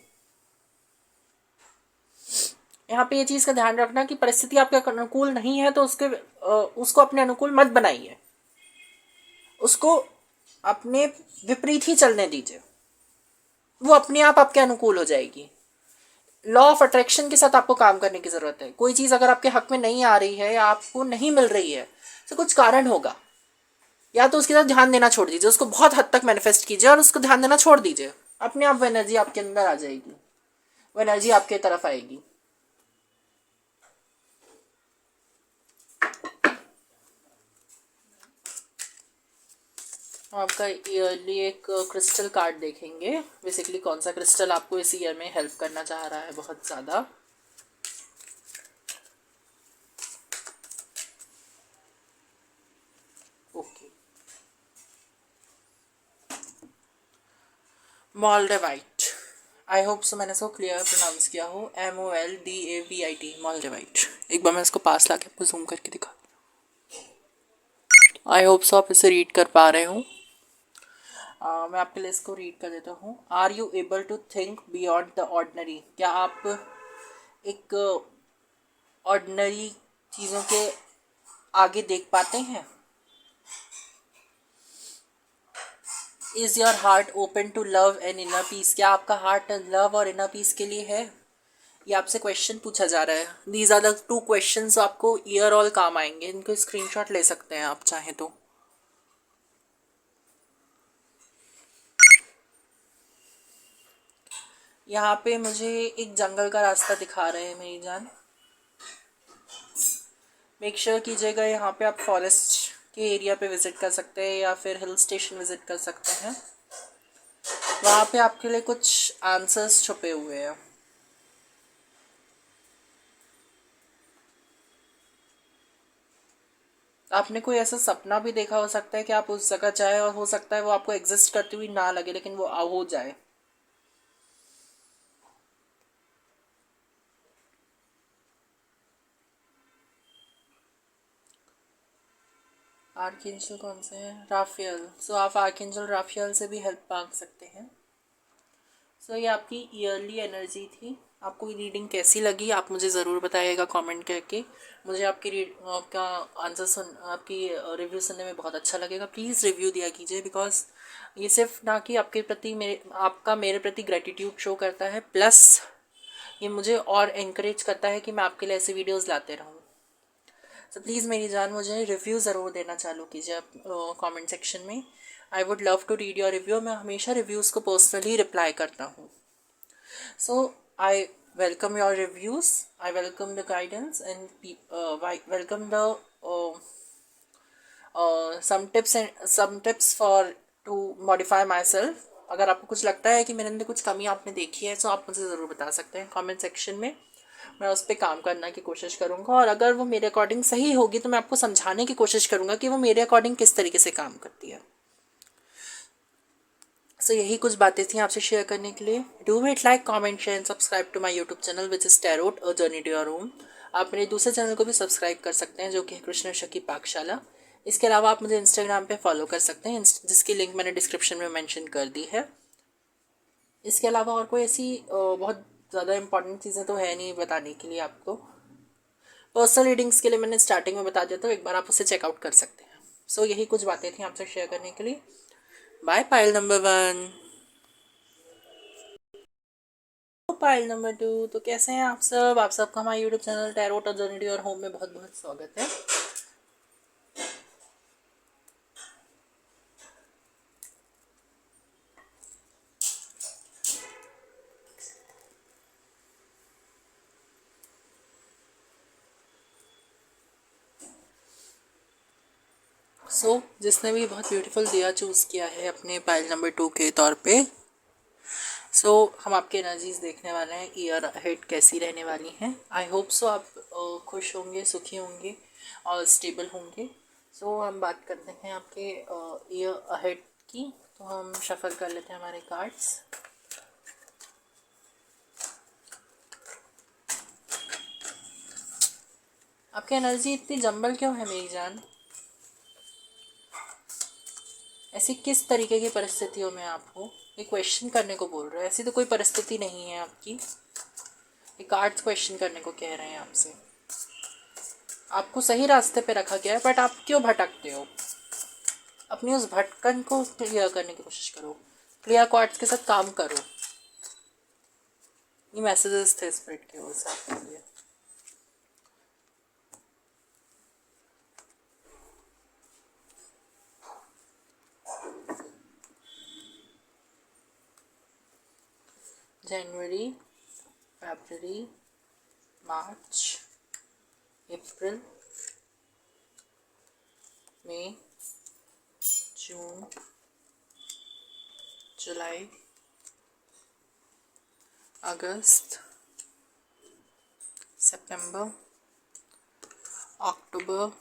यहाँ पे ये चीज़ का ध्यान रखना कि परिस्थिति आपके अनुकूल नहीं है तो उसको अपने अनुकूल मत बनाइए, उसको अपने विपरीत ही चलने दीजिए, वो अपने आप आपके अनुकूल हो जाएगी। लॉ ऑफ अट्रैक्शन के साथ आपको काम करने की ज़रूरत है। कोई चीज़ अगर आपके हक में नहीं आ रही है या आपको नहीं मिल रही है तो कुछ कारण होगा, या तो उसके साथ ध्यान देना छोड़ दीजिए, उसको बहुत हद तक मैनिफेस्ट कीजिए और उसको ध्यान देना छोड़ दीजिए। अपने आप वो एनर्जी आपके अंदर आ जाएगी, वो एनर्जी आपके तरफ आएगी। आपका ईयरली एक क्रिस्टल कार्ड देखेंगे। बेसिकली कौन सा क्रिस्टल आपको इस ईयर में हेल्प करना चाह रहा है बहुत ज़्यादा। ओके, मोल्डेवाइट। आई होप सो मैंने इसको क्लियर प्रोनाउंस किया हो, MOLDAVIT, मोल्डेवाइट। एक बार मैं इसको पास ला के आपको जूम करके दिखा। आई होप सो आप इसे रीड कर पा रहे हो। मैं आपके लिए इसको रीड कर देता हूँ। Are you able to think beyond the ordinary? क्या आप एक ऑर्डनरी चीज़ों के आगे देख पाते हैं? Is your heart open to love and inner peace? क्या आपका हार्ट लव और इनर पीस के लिए है? ये आपसे क्वेश्चन पूछा जा रहा है। दीज आर द 2 क्वेश्चंस आपको ईयर ऑल काम आएंगे। इनको स्क्रीनशॉट ले सकते हैं आप चाहें तो। यहाँ पे मुझे एक जंगल का रास्ता दिखा रहे हैं मेरी जान। मेक श्योर कीजिएगा, यहाँ पे आप फॉरेस्ट के एरिया पे विज़िट कर सकते हैं या फिर हिल स्टेशन विज़िट कर सकते हैं। वहाँ पे आपके लिए कुछ आंसर्स छुपे हुए हैं। आपने कोई ऐसा सपना भी देखा हो सकता है कि आप उस जगह जाए और हो सकता है वो आपको एग्जिस्ट करती हुई ना लगे लेकिन वो हो जाए। आर्कएंजल कौन से हैं? राफेल। सो आप आर्कएंजल राफेल से भी हेल्प मांग सकते हैं। सो ये आपकी ईयरली एनर्जी थी। आपको ये रीडिंग कैसी लगी आप मुझे ज़रूर बताइएगा कमेंट करके। मुझे आपका आंसर आपकी रिव्यू सुनने में बहुत अच्छा लगेगा। प्लीज़ रिव्यू दिया कीजिए बिकॉज ये सिर्फ ना कि आपके प्रति आपका मेरे प्रति ग्रेटिट्यूड शो करता है, प्लस ये मुझे और encourage करता है कि मैं आपके लिए ऐसे वीडियोज़ लाते रहूँ। तो प्लीज़ मेरी जान मुझे रिव्यू ज़रूर देना चालू कीजिए आप कमेंट सेक्शन में। I would love to read your review. मैं हमेशा रिव्यूज़ को पर्सनली रिप्लाई करता हूँ। So I welcome your reviews, I welcome the guidance and welcome the some tips for to modify myself। अगर आपको कुछ लगता है कि मेरे अंदर कुछ कमी आपने देखी है तो आप मुझे ज़रूर बता सकते हैं कमेंट सेक्शन में। मैं उस पर काम करने की कोशिश करूँगा और अगर वो मेरे अकॉर्डिंग सही होगी तो मैं आपको समझाने की कोशिश करूँगा कि वो मेरे अकॉर्डिंग किस तरीके से काम करती है। सो यही कुछ बातें थी आपसे शेयर करने के लिए। Do it like comment share and subscribe to my YouTube channel which is tarot a journey to your home. आप मेरे दूसरे चैनल को भी सब्सक्राइब कर सकते हैं जो कि है कृष्ण शकी पाकशाला। इसके अलावा आप मुझे इंस्टाग्राम पे फॉलो कर सकते हैं जिसकी लिंक मैंने डिस्क्रिप्शन में मेंशन कर दी है। इसके अलावा और कोई ऐसी बहुत ज़्यादा इंपॉर्टेंट चीज़ें तो है नहीं बताने के लिए आपको। पर्सनल रीडिंग्स के लिए मैंने स्टार्टिंग में बता दिया था, एक बार आप उसे चेकआउट कर सकते हैं। सो यही कुछ बातें थी आपसे शेयर करने के लिए। Bye pile number 1। Pile number 2। तो कैसे हैं आप सबका हमारे यूट्यूब चैनल टैरोट और जर्नी टू योर होम में बहुत बहुत स्वागत है। जिसने भी बहुत ब्यूटीफुल दिया चूज़ किया है अपने पाइल नंबर 2 के तौर पे। हम आपके एनर्जीज देखने वाले हैं, ईयर अहेड कैसी रहने वाली हैं। आई होप सो आप खुश होंगे, सुखी होंगे और स्टेबल होंगे। हम बात करते हैं आपके ईयर अहेड की। तो हम शफल कर लेते हैं हमारे कार्ड्स। आपकी एनर्जी इतनी जंबल क्यों है मेरी जान? ऐसी किस तरीके की परिस्थितियों में आप हो? ये क्वेश्चन करने को बोल रहे हैं। ऐसी तो कोई परिस्थिति नहीं है आपकी। ये कार्ड्स क्वेश्चन करने को कह रहे हैं आपसे। आपको सही रास्ते पे रखा गया है बट आप क्यों भटकते हो? अपनी उस भटकन को क्लियर करने की कोशिश करो। क्लियर कार्ड्स के साथ काम करो। ये मैसेजेस थे स्पिरिट के ओर से आपके लिए। जनवरी, फरवरी, मार्च, अप्रैल, मई, जून, जुलाई, अगस्त, सितंबर, अक्टूबर,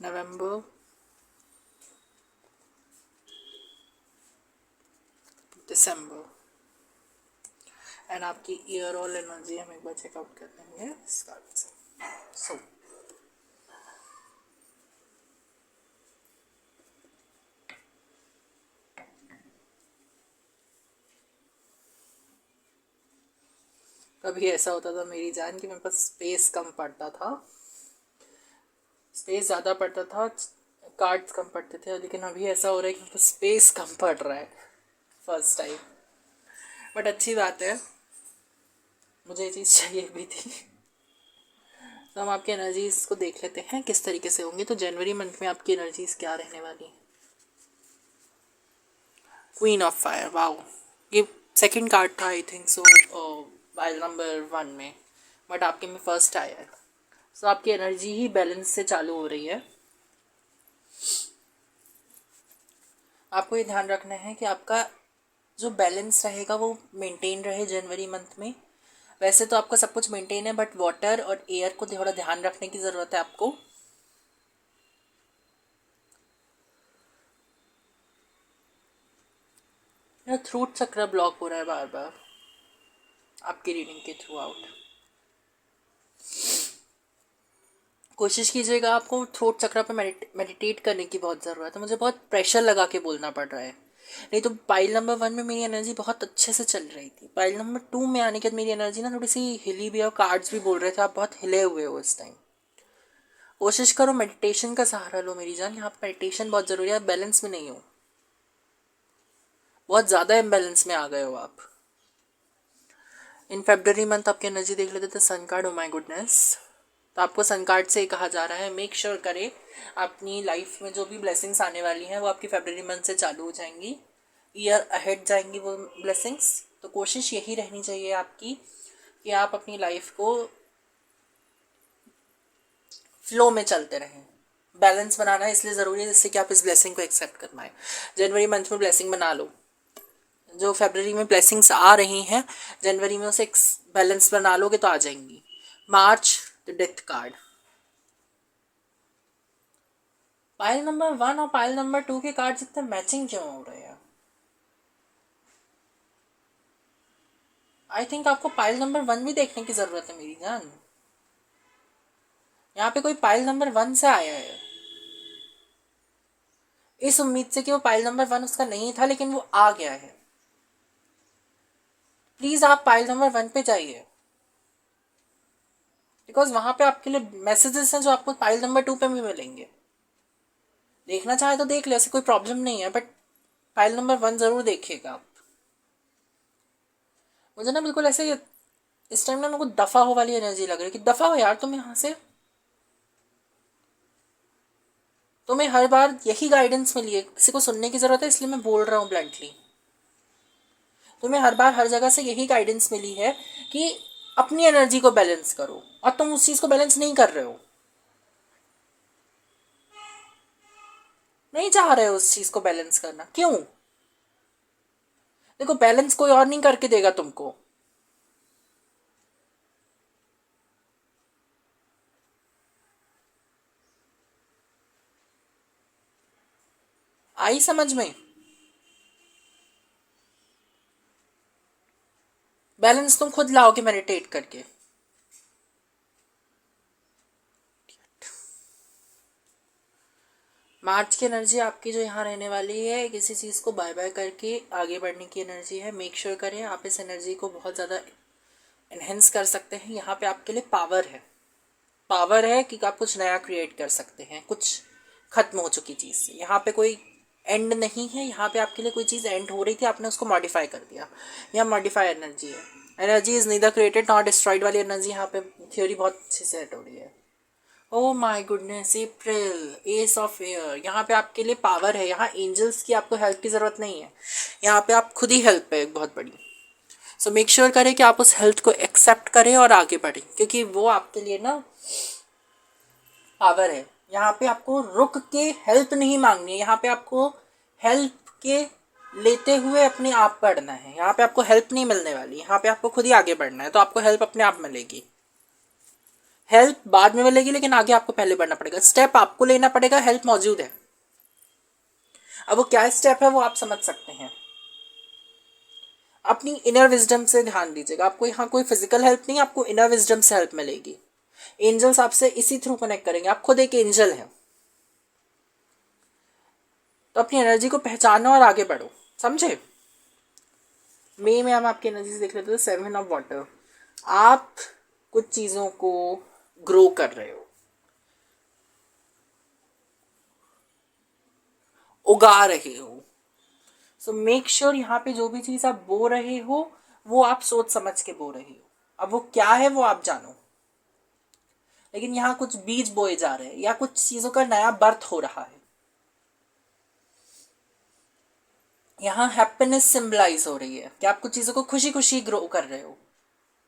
नवंबर, दिसंबर। एंड आपकी ईयर ऑल एनर्जी हम एक बार चेकआउट कर लेंगे इस कार्ड से। कभी ऐसा होता था मेरी जान कि मेरे पास स्पेस कम पड़ता था, स्पेस ज़्यादा पड़ता था, कार्ड्स कम पड़ते थे, लेकिन अभी ऐसा हो रहा है कि मेरे पास स्पेस कम पड़ रहा है फर्स्ट टाइम। बट अच्छी बात है, मुझे ये चीज़ चाहिए भी थी। तो हम आपकी एनर्जीज़ को देख लेते हैं किस तरीके से होंगी। तो जनवरी मंथ में आपकी एनर्जीज़ क्या रहने वाली? Queen of fire. वाओ, ये सेकंड कार्ड था I think so pile number 1 में, बट आपके में फर्स्ट आया है। आपकी एनर्जी ही बैलेंस से चालू हो रही है। आपको ये ध्यान रखना है कि आपका जो बैलेंस रहेगा वो मेंटेन रहे जनवरी मंथ में। वैसे तो आपका सब कुछ मेंटेन है, बट वाटर और एयर को थोड़ा ध्यान रखने की ज़रूरत है आपको। मेरा थ्रोट चक्र ब्लॉक हो रहा है बार बार आपकी रीडिंग के थ्रू आउट। कोशिश कीजिएगा, आपको थ्रोट चक्र पे मेडिटेट करने की बहुत ज़रूरत है। मुझे बहुत प्रेशर लगा के बोलना पड़ रहा है, नहीं तो पाइल नंबर 1 में मेरी एनर्जी बहुत अच्छे से चल रही थी। पाइल नंबर 2 में आने के बाद मेरी एनर्जी ना थोड़ी सी हिली भी है, और कार्ड्स भी बोल रहे थे आप बहुत हिले हुए हो इस टाइम। कोशिश करो मेडिटेशन का सहारा लो मेरी जान, यहाँ पर मेडिटेशन बहुत ज़रूरी है। आप बैलेंस में नहीं हो, बहुत ज़्यादा इम्बैलेंस में आ गए हो आप। इन फेब्रवरी मंथ आपकी एनर्जी देख लेते थे, sun card, oh my goodness. तो आपको सन कार्ड से कहा जा रहा है मेक श्योर करें अपनी लाइफ में जो भी ब्लेसिंग्स आने वाली हैं वो आपकी फेब्रवरी मंथ से चालू हो जाएंगी, ईयर अहेड जाएंगी वो ब्लेसिंग्स। तो कोशिश यही रहनी चाहिए आपकी कि आप अपनी लाइफ को फ्लो में चलते रहें। बैलेंस बनाना इसलिए ज़रूरी है जिससे कि आप इस ब्लेसिंग को एक्सेप्ट कर पाएँ। जनवरी मंथ में ब्लेसिंग बना लो, जो फरवरी में ब्लेसिंग्स आ रही हैं जनवरी में उसे बैलेंस बना लोगे तो आ जाएंगी। March the death card. Pile number 1 और पाइल नंबर 2 के कार्ड इतने मैचिंग क्यों हो रहे हैं? आई थिंक आपको पाइल नंबर 1 भी देखने की ज़रूरत है मेरी जान। यहाँ पे कोई पाइल नंबर 1 से आया है, इस उम्मीद से कि वो पाइल नंबर 1 उसका नहीं था लेकिन वो आ गया है। प्लीज़ आप पाइल नंबर 1 पे जाइए, बिकॉज वहाँ पे आपके लिए मैसेजेस हैं जो आपको पाइल नंबर 2 पे भी मिलेंगे। देखना चाहे तो देख ले, ऐसे कोई प्रॉब्लम नहीं है, बट फाइल नंबर 1 ज़रूर देखिएगा आप। मुझे ना बिल्कुल ऐसे इस टाइम ना मेरे को दफ़ा हो वाली एनर्जी लग रही है कि दफ़ा हो यार तुम यहाँ से। तुम्हें हर बार यही गाइडेंस मिली है, किसी को सुनने की ज़रूरत है इसलिए मैं बोल रहा हूँ ब्लंटली। तुम्हें हर बार हर जगह से यही गाइडेंस मिली है कि अपनी एनर्जी को बैलेंस करो, और तुम उस चीज़ को बैलेंस नहीं कर रहे हो, नहीं चाह रहे हो उस चीज़ को बैलेंस करना। क्यों? देखो बैलेंस कोई और नहीं करके देगा तुमको। आई समझ में? बैलेंस तुम खुद लाओगे मेडिटेट करके। मार्च की एनर्जी आपकी जो यहाँ रहने वाली है, किसी चीज़ को बाय बाय करके आगे बढ़ने की एनर्जी है। मेक श्योर करें आप इस एनर्जी को बहुत ज़्यादा इन्हेंस कर सकते हैं। यहाँ पे आपके लिए पावर है, पावर है कि आप कुछ नया क्रिएट कर सकते हैं कुछ खत्म हो चुकी चीज़ से। यहाँ पे कोई एंड नहीं है, यहाँ पे आपके लिए कोई चीज़ एंड हो रही थी, आपने उसको मॉडिफाई कर दिया। यहाँ मॉडिफाई एनर्जी है। Energy is neither created not destroyed वाली एनर्जी यहाँ पे थ्योरी बहुत अच्छे से सेट हो रही है। Oh my goodness, April, S of air. यहाँ पे आपके लिए पावर है, यहाँ एंजल्स की आपको हेल्प की ज़रूरत नहीं है, यहाँ पे आप खुद ही हेल्प है बहुत बड़ी। सो मेक श्योर करें कि आप उस हेल्थ को एक्सेप्ट करें और आगे बढ़ें, क्योंकि वो आपके लिए ना पावर है। यहाँ पे आपको रुक के हेल्प नहीं मांगनी है, यहाँ पे आपको हेल्प के लेते हुए अपने आप बढ़ना है। यहाँ पे आपको हेल्प नहीं मिलने वाली, यहाँ पे आपको खुद ही आगे बढ़ना है, तो आपको हेल्प अपने आप मिलेगी। हेल्प बाद में मिलेगी लेकिन आगे आपको पहले बढ़ना पड़ेगा, स्टेप आपको लेना पड़ेगा। हेल्प मौजूद है, अब वो क्या स्टेप है वो आप समझ सकते हैं। अपनी इनर विजडम से ध्यान दीजिएगा। आपको यहाँ कोई फिजिकल हेल्प नहीं, आपको इनर विजडम से हेल्प मिलेगी। एंजल्स आपसे इसी थ्रू कनेक्ट करेंगे, आप खुद एक एंजल हैं। तो अपनी एनर्जी को पहचानो और आगे बढ़ो, समझे? मई में हम आपकी एनर्जी देख लेते हैं। 7 ऑफ वाटर। आप कुछ चीज़ों को ग्रो कर रहे हो, उगा रहे हो। सो मेक श्योर यहाँ पे जो भी चीज़ आप बो रहे हो वो आप सोच समझ के बो रहे हो। अब वो क्या है वो आप जानो, लेकिन यहाँ कुछ बीज बोए जा रहे हैं या कुछ चीज़ों का नया बर्थ हो रहा है। यहाँ हैप्पीनेस सिंबलाइज हो रही है कि आप कुछ चीज़ों को खुशी खुशी ग्रो कर रहे हो,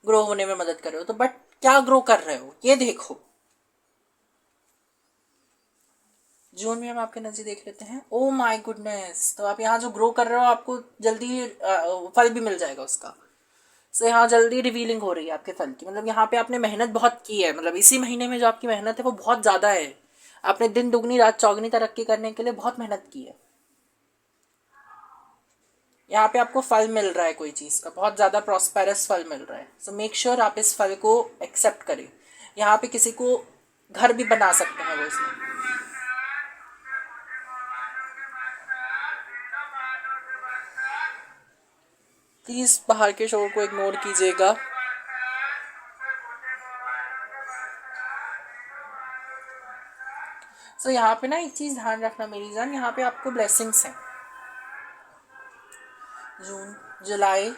ग्रो होने में मदद कर रहे हो। तो बट क्या ग्रो कर रहे हो ये देखो। जून में हम आपकी एनर्जी देख लेते हैं। ओ माय गुडनेस, तो आप यहाँ जो ग्रो कर रहे हो आपको जल्दी फल भी मिल जाएगा उसका। सो यहाँ जल्दी रिवीलिंग हो रही है आपके फल की, मतलब यहाँ पे आपने मेहनत बहुत की है, मतलब इसी महीने में जो आपकी मेहनत है वो बहुत ज़्यादा है। आपने दिन दुगनी रात चौगनी तरक्की करने के लिए बहुत मेहनत की है। यहाँ पे आपको फल मिल रहा है कोई चीज़ का, बहुत ज़्यादा प्रॉस्पेरस फल मिल रहा है। सो मेक श्योर आप इस फल को एक्सेप्ट करें। यहाँ पे किसी को घर भी बना सकते हैं वो इसमें। प्लीज़ बाहर के शोर को इग्नोर कीजिएगा। सो यहाँ पे ना एक चीज़ ध्यान रखना मेरी जान, यहाँ पे आपको ब्लेसिंग्स हैं। जून जुलाई,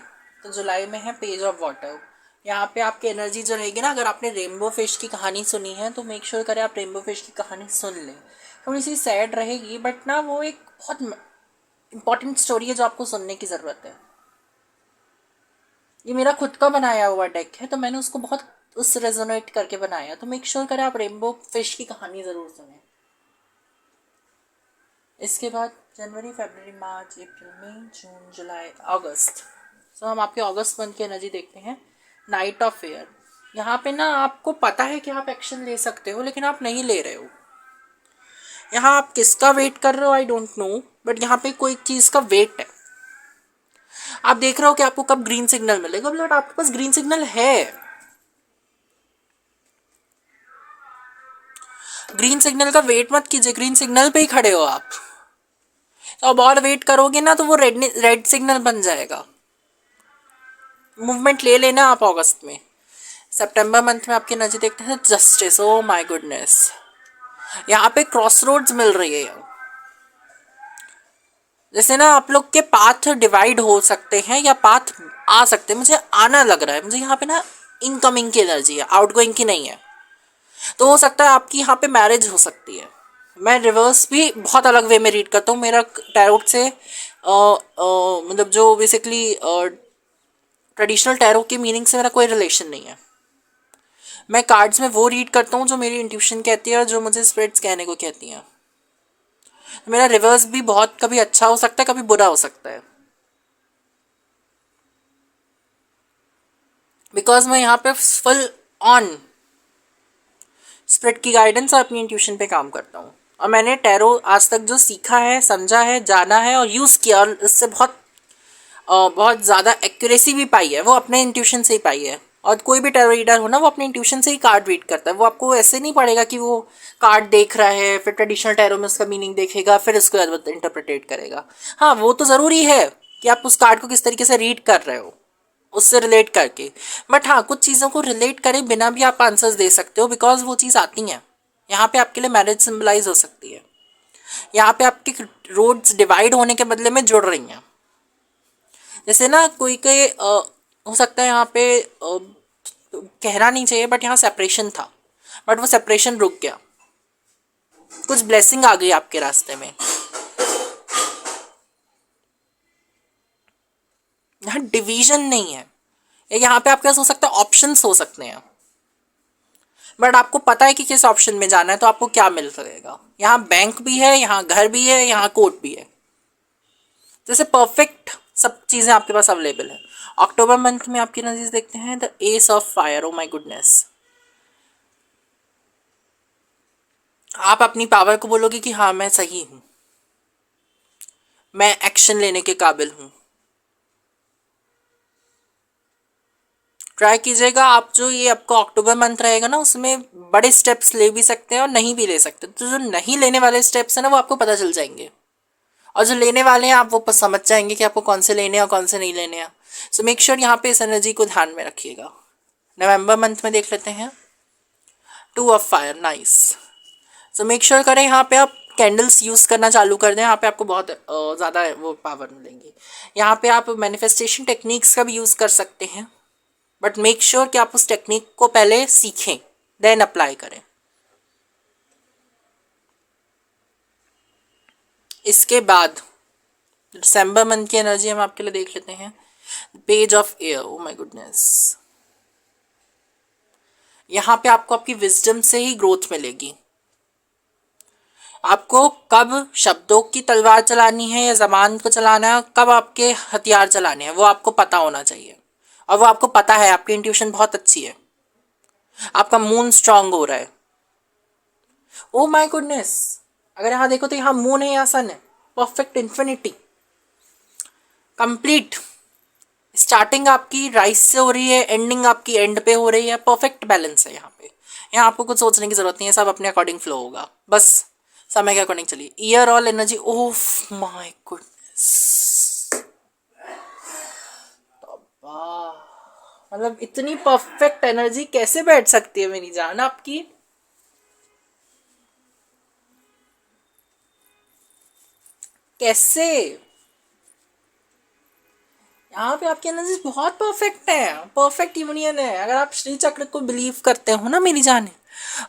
तो जुलाई में है पेज ऑफ वाटर। यहाँ पे आपकी एनर्जी जो रहेगी ना, अगर आपने रेनबो फिश की कहानी सुनी है तो मेक श्योर करें आप रेनबो फिश की कहानी सुन लें। थोड़ी सी सैड रहेगी बट ना वो एक बहुत इंपॉर्टेंट स्टोरी है जो आपको सुनने की ज़रूरत है। ये मेरा खुद का बनाया हुआ डेक है तो मैंने उसको बहुत उस रेजोनेट करके बनाया, तो मेक श्योर करें आप रेनबो फिश की कहानी ज़रूर सुनें। इसके बाद जनवरी, फरवरी, मार्च, अप्रैल, मई, जून, जुलाई, अगस्त। सो हम आपके अगस्त मंथ की एनर्जी देखते हैं। नाइट ऑफ फेयर, यहाँ पे ना आपको पता है कि आप एक्शन ले सकते हो लेकिन आप नहीं ले रहे हो। यहाँ आप किसका वेट कर रहे हो आई डोंट नो, बट यहाँ पे कोई चीज़ का वेट है। आप देख रहे हो कि आपको कब ग्रीन सिग्नल मिलेगा, बट आपके पास ग्रीन सिग्नल है। ग्रीन सिग्नल का वेट मत कीजिए, ग्रीन सिग्नल पे ही खड़े हो आप। तो अब और वेट करोगे ना तो वो रेड सिग्नल बन जाएगा। मूवमेंट ले लेना आप अगस्त में। सितंबर मंथ में आपकी एनर्जी देखते हैं जस्टिस। ओ माय गुडनेस, यहाँ पे क्रॉस रोड्स मिल रही है। जैसे ना आप लोग के पाथ डिवाइड हो सकते हैं या पाथ आ सकते हैं। मुझे आना लग रहा है, मुझे यहाँ पे ना इनकमिंग की एनर्जी है, आउटगोइंग की नहीं है। तो हो सकता है आपकी यहाँ पे मैरिज हो सकती है। मैं रिवर्स भी बहुत अलग वे में रीड करता हूँ। मेरा टैरोट से मतलब जो बेसिकली ट्रेडिशनल टैरो की मीनिंग से मेरा कोई रिलेशन नहीं है। मैं कार्ड्स में वो रीड करता हूँ जो मेरी इंट्यूशन कहती है और जो मुझे स्पिरिट्स कहने को कहती हैं। मेरा रिवर्स भी बहुत कभी अच्छा हो सकता है, कभी बुरा हो सकता है, बिकॉज मैं यहाँ पे फुल ऑन स्पिरिट की गाइडेंस और अपनी इंट्यूशन पे काम करता हूँ। और मैंने टैरो आज तक जो सीखा है, समझा है, जाना है और यूज़ किया, और इससे बहुत ज़्यादा एक्यूरेसी भी पाई है, वो अपने इंट्यूशन से ही पाई है। और कोई भी टैरो रीडर हो ना, वो अपने इंट्यूशन से ही कार्ड रीड करता है। वो आपको ऐसे नहीं पड़ेगा कि वो कार्ड देख रहा है फिर ट्रेडिशनल टैरो में उसका मीनिंग देखेगा फिर उसके बाद इंटरप्रिटेट करेगा। हाँ, वो तो ज़रूरी है कि आप उस कार्ड को किस तरीके से रीड कर रहे हो उससे रिलेट करके। बट हाँ, कुछ चीज़ों को रिलेट करे बिना भी आप आंसर्स दे सकते हो, बिकॉज वो चीज़ आती हैं। यहाँ पे आपके लिए मैरिज सिंबलाइज हो सकती है। यहाँ पे आपकी रोड्स डिवाइड होने के बदले में जुड़ रही हैं। जैसे ना कोई के हो सकता है यहाँ पे कहना नहीं चाहिए बट यहाँ सेपरेशन था, बट वो सेपरेशन रुक गया। कुछ ब्लेसिंग आ गई आपके रास्ते में। यहाँ डिवीजन नहीं है, यहाँ पे आपके पास हो सकता है ऑप्शंस हो सकते हैं, बट आपको पता है कि किस ऑप्शन में जाना है तो आपको क्या मिल सकेगा। यहाँ बैंक भी है, यहाँ घर भी है, यहाँ कोर्ट भी है। जैसे परफेक्ट सब चीज़ें आपके पास अवेलेबल है। अक्टूबर मंथ में आपकी एनर्जीज देखते हैं the S of fire. O my goodness, आप अपनी पावर को बोलोगे कि हाँ मैं सही हूँ, मैं एक्शन लेने के काबिल हूँ। ट्राई कीजिएगा आप, जो ये आपका अक्टूबर मंथ रहेगा ना उसमें बड़े स्टेप्स ले भी सकते हैं और नहीं भी ले सकते। तो जो नहीं लेने वाले स्टेप्स हैं ना वो आपको पता चल जाएंगे, और जो लेने वाले हैं आप वो समझ जाएंगे कि आपको कौन से लेने हैं और कौन से नहीं लेने हैं। सो मेक श्योर यहाँ पे इस एनर्जी को ध्यान में रखिएगा। नवंबर मंथ में देख लेते हैं two of fire. Nice. So make sure करें यहाँ पे आप कैंडल्स यूज़ करना चालू कर दें, यहाँ पे आपको बहुत ज़्यादा वो पावर मिलेंगी। यहाँ पे आप मैनिफेस्टेशन टेक्निक्स का भी यूज़ कर सकते हैं, बट मेक श्योर कि आप उस टेक्निक को पहले सीखें देन अप्लाई करें। इसके बाद दिसंबर मंथ की एनर्जी हम आपके लिए देख लेते हैं page of air. O my goodness, यहाँ पे आपको आपकी विजडम से ही ग्रोथ मिलेगी। आपको कब शब्दों की तलवार चलानी है या जबान को चलाना है, कब आपके हथियार चलाने हैं, वो आपको पता होना चाहिए। और वो आपको पता है, आपकी इंट्यूशन बहुत अच्छी है, आपका मून स्ट्रांग हो रहा है। ओ माय गुडनेस, अगर यहाँ देखो तो यहाँ मून है, यहाँ सन है, परफेक्ट इन्फिनिटी, कंप्लीट। स्टार्टिंग आपकी राइस से हो रही है, एंडिंग आपकी एंड पे हो रही है, परफेक्ट बैलेंस है यहाँ पे। यहाँ आपको कुछ सोचने की जरूरत नहीं है, सब अपने अकॉर्डिंग फ्लो होगा, बस समय के अकॉर्डिंग चलिए। Year all energy, of my goodness, मतलब इतनी परफेक्ट एनर्जी कैसे बैठ सकती है मेरी जान आपकी। कैसे, यहाँ पे आपकी एनर्जी बहुत परफेक्ट है, परफेक्ट यूनियन है। अगर आप श्री चक्र को बिलीव करते हो ना मेरी जान,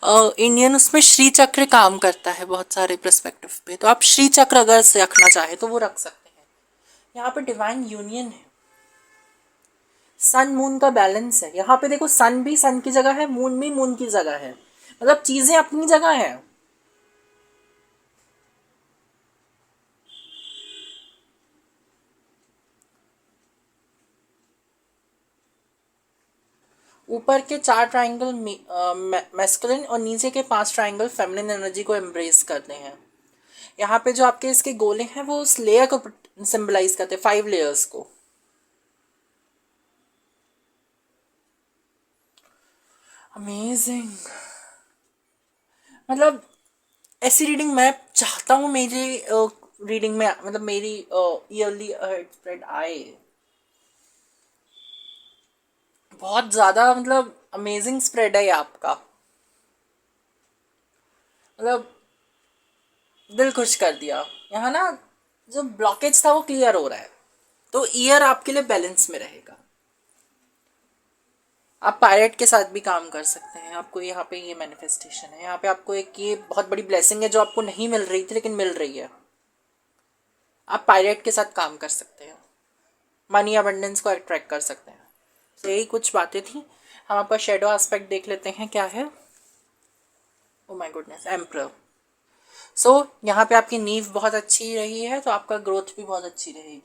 इंडियन उसमें श्री चक्र काम करता है बहुत सारे पर्सपेक्टिव पे, तो आप श्री चक्र अगर से रखना चाहे तो वो रख सकते हैं। यहाँ पे डिवाइन यूनियन है, सन मून का बैलेंस है। यहाँ पे देखो, सन भी सन की जगह है, मून भी मून की जगह है, मतलब चीजें अपनी जगह है। ऊपर के 4 ट्राइंगल मैस्कुलिन और नीचे के 5 ट्राइंगल फेमिनिन एनर्जी को एम्ब्रेस करते हैं। यहाँ पे जो आपके इसके गोले हैं वो उस लेयर को सिंबलाइज करते हैं, 5 लेयर्स को। अमेजिंग, मतलब ऐसी रीडिंग मैं चाहता हूँ मेरी रीडिंग में, मतलब मेरी ईयरली स्प्रेड आए बहुत ज़्यादा, मतलब अमेजिंग स्प्रेड है ये आपका, मतलब दिल खुश कर दिया। यहाँ ना जो ब्लॉकेज था वो क्लियर हो रहा है, तो ईयर आपके लिए बैलेंस में रहेगा। आप पायरेट के साथ भी काम कर सकते हैं, आपको यहाँ पे ये मैनिफेस्टेशन है, यहाँ पे आपको एक ये बहुत बड़ी ब्लेसिंग है जो आपको नहीं मिल रही थी लेकिन मिल रही है। आप पायरेट के साथ काम कर सकते हैं, मनी अबंडेंस को अट्रैक्ट कर सकते हैं। तो यही कुछ बातें थी। हम आपका शेडो एस्पेक्ट देख लेते हैं क्या है। Oh my goodness, emperor. So यहाँ पे आपकी नींव बहुत अच्छी रही है, तो आपका ग्रोथ भी बहुत अच्छी रहेगी।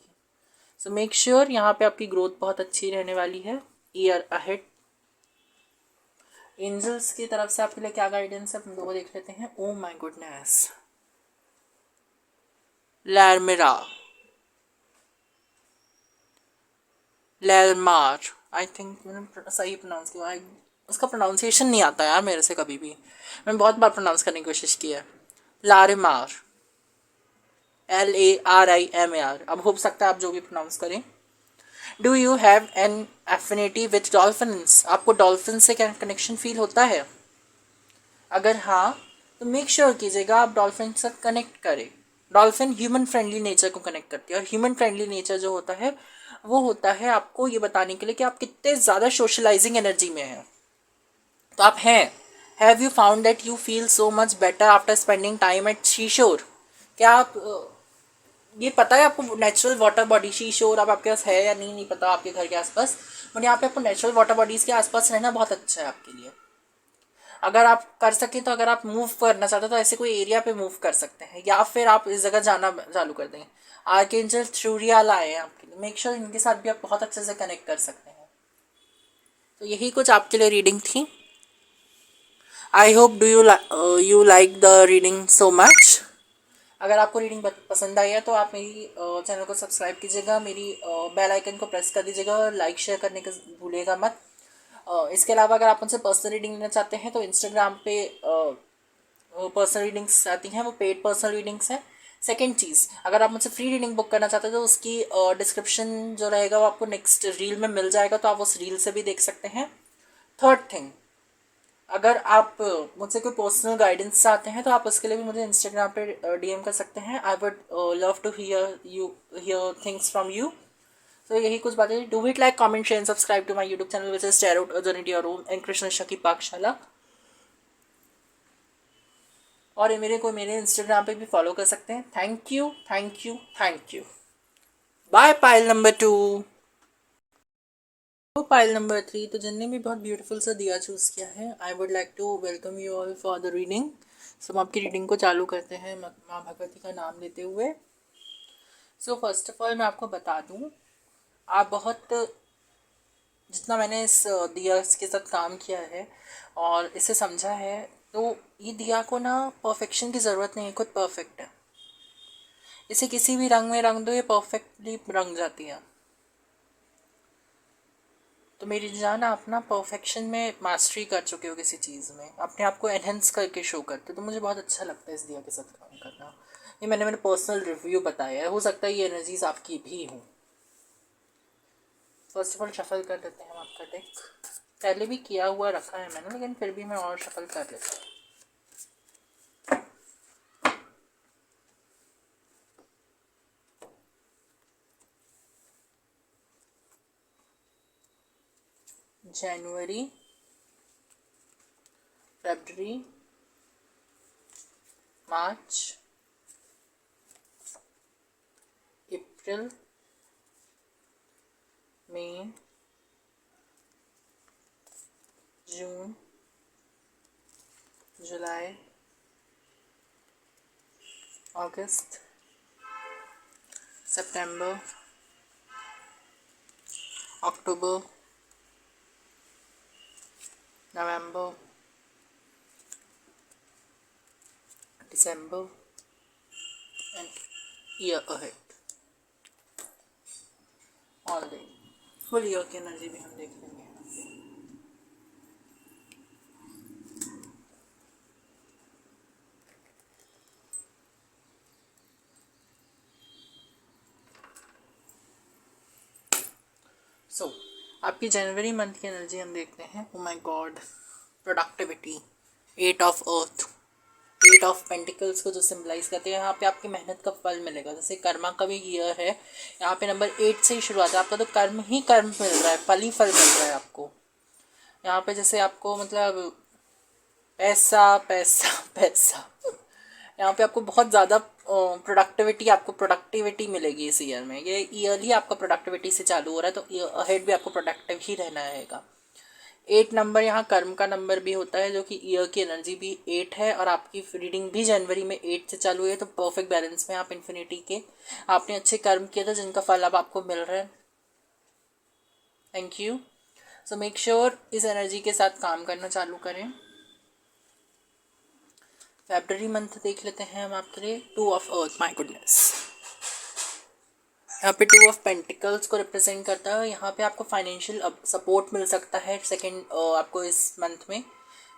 सो मेक श्योर यहाँ पे आपकी ग्रोथ बहुत अच्छी रहने वाली है। ईयर अहेड, एंजल्स की तरफ से आपके लिए क्या गाइडेंस है हम लोग देख लेते हैं। ओ माय गुडनेस, लैरमेरा, लैलमार, आई थिंक मैंने सही प्रोनाउंस किया, उसका प्रोनाउंसिएशन नहीं आता यार मेरे से कभी भी, मैंने बहुत बार प्रोनाउंस करने की कोशिश की है। लारिमार, LARIMAR, अब हो सकता है आप जो भी प्रोनाउंस करें। Do you have an affinity with dolphins, आपको डॉल्फिन से क्या कनेक्शन फील होता है? अगर हाँ तो मेक श्योर कीजिएगा आप डॉल्फिन के साथ कनेक्ट करें। डॉल्फिन ह्यूमन फ्रेंडली नेचर को कनेक्ट करती है, और ह्यूमन फ्रेंडली नेचर जो होता है वो होता है आपको ये बताने के लिए कि आप कितने ज़्यादा सोशलाइजिंग एनर्जी में हैं। तो आप हैं। Have you found that you feel so much better after spending time at seashore, क्या आप ये पता है आपको नेचुरल वाटर बॉडी शी शोर अब आपके पास है या नहीं, नहीं पता आपके घर के आसपास, बट यहाँ पे आपको नेचुरल वाटर बॉडीज़ के आसपास रहना बहुत अच्छा है आपके लिए। अगर आप कर सकें तो अगर आप मूव करना चाहते हो तो ऐसे कोई एरिया पे मूव कर सकते हैं, या फिर आप इस जगह जाना चालू कर दें। आर्कएंजल थ्रूरियाल आए हैं आपके लिए, मेक श्योर इनके साथ भी आप बहुत अच्छे से कनेक्ट कर सकते हैं। तो यही कुछ आपके लिए रीडिंग थी। I hope do you like the reading so much. अगर आपको रीडिंग पसंद आई है तो आप मेरी चैनल को सब्सक्राइब कीजिएगा, मेरी बेल आइकन को प्रेस कर दीजिएगा, लाइक शेयर करने का भूलिएगा मत। इसके अलावा अगर आप मुझसे पर्सनल रीडिंग लेना चाहते हैं तो इंस्टाग्राम पे पर्सनल रीडिंग्स आती हैं, वो पेड पर्सनल रीडिंग्स हैं। सेकेंड चीज़, अगर आप मुझसे फ्री रीडिंग बुक करना चाहते हैं तो उसकी डिस्क्रिप्शन जो रहेगा वो आपको नेक्स्ट रील में मिल जाएगा, तो आप उस रील से भी देख सकते हैं। थर्ड थिंग, अगर आप मुझसे कोई पर्सनल गाइडेंस चाहते हैं तो आप उसके लिए भी मुझे इंस्टाग्राम पे डीएम कर सकते हैं। I would love to hear things from you. तो यही कुछ बातें। Do it like, comment, share, subscribe to my YouTube channel which is tarot journey to your own and Krishna शकी पाकशाला। और ये मेरे इंस्टाग्राम पे भी फॉलो कर सकते हैं। Thank you, thank you, thank you. Bye pile number 2। तो पाइल नंबर 3, तो जिनने भी बहुत ब्यूटीफुल सा दिया चूज़ किया है, I would like to welcome you all for the reading. हम आपकी रीडिंग को चालू करते हैं माँ भगवती का नाम लेते हुए। फर्स्ट ऑफ ऑल मैं आपको बता दूँ, आप बहुत, जितना मैंने इस दिया के साथ काम किया है और इसे समझा है, तो ये दिया को ना परफेक्शन की ज़रूरत नहीं है, खुद परफेक्ट है। इसे किसी भी रंग में रंग दो, ये परफेक्टली रंग जाती है। तो मेरी जान, आप ना परफेक्शन में मास्टरी कर चुके हो किसी चीज़ में, अपने आप को एनहेंस करके शो करते हो, तो मुझे बहुत अच्छा लगता है इस दिया के साथ काम करना। ये मैंने मेरे पर्सनल रिव्यू बताया है, हो सकता है ये एनर्जीज आपकी भी हों। फर्स्ट ऑफ ऑल शफल कर लेते हैं हम आपका डेक। पहले भी किया हुआ रखा है मैंने, लेकिन फिर भी मैं और शफल कर लेता हूँ। जनवरी, फरवरी, मार्च, अप्रैल, मई, जून, जुलाई, अगस्त, सितंबर, अक्टूबर, नवंबर, दिसंबर and year ahead. All day full year की एनर्जी भी हम देख लेंगे। आपकी जनवरी मंथ की एनर्जी हम देखते हैं। Oh my God, productivity, eight of earth, eight of pentacles को जो सिंबलाइज करते हैं, यहाँ पे आपकी मेहनत का फल मिलेगा। जैसे कर्मा का भी ईयर है, यहाँ पे नंबर 8 से ही शुरुआत है। आपका तो कर्म ही कर्म मिल रहा है, फल ही फल मिल रहा है आपको यहाँ पे। जैसे आपको मतलब पैसा पैसा पैसा, यहाँ पे आपको बहुत ज़्यादा प्रोडक्टिविटी मिलेगी इस ईयर में। ये ईयरली आपका प्रोडक्टिविटी से चालू हो रहा है, तो ईयर अहेड भी आपको प्रोडक्टिव ही रहना रहेगा। 8 नंबर यहाँ कर्म का नंबर भी होता है, जो कि ईयर की एनर्जी भी 8 है, और आपकी रीडिंग भी जनवरी में 8 से चालू है, तो परफेक्ट बैलेंस में आप इन्फिनिटी के आपने अच्छे कर्म किए थे, जिनका फल अब आपको मिल रहा है। Thank you. So make sure इस एनर्जी के साथ काम करना चालू करें। फेब्रवरी मंथ देख लेते हैं हम आपके लिए। 2 ऑफ अर्थ, माय गुडनेस, यहाँ पे 2 ऑफ पेंटिकल्स को रिप्रेजेंट करता है। यहाँ पे आपको फाइनेंशियल सपोर्ट मिल सकता है सेकंड आपको इस मंथ में।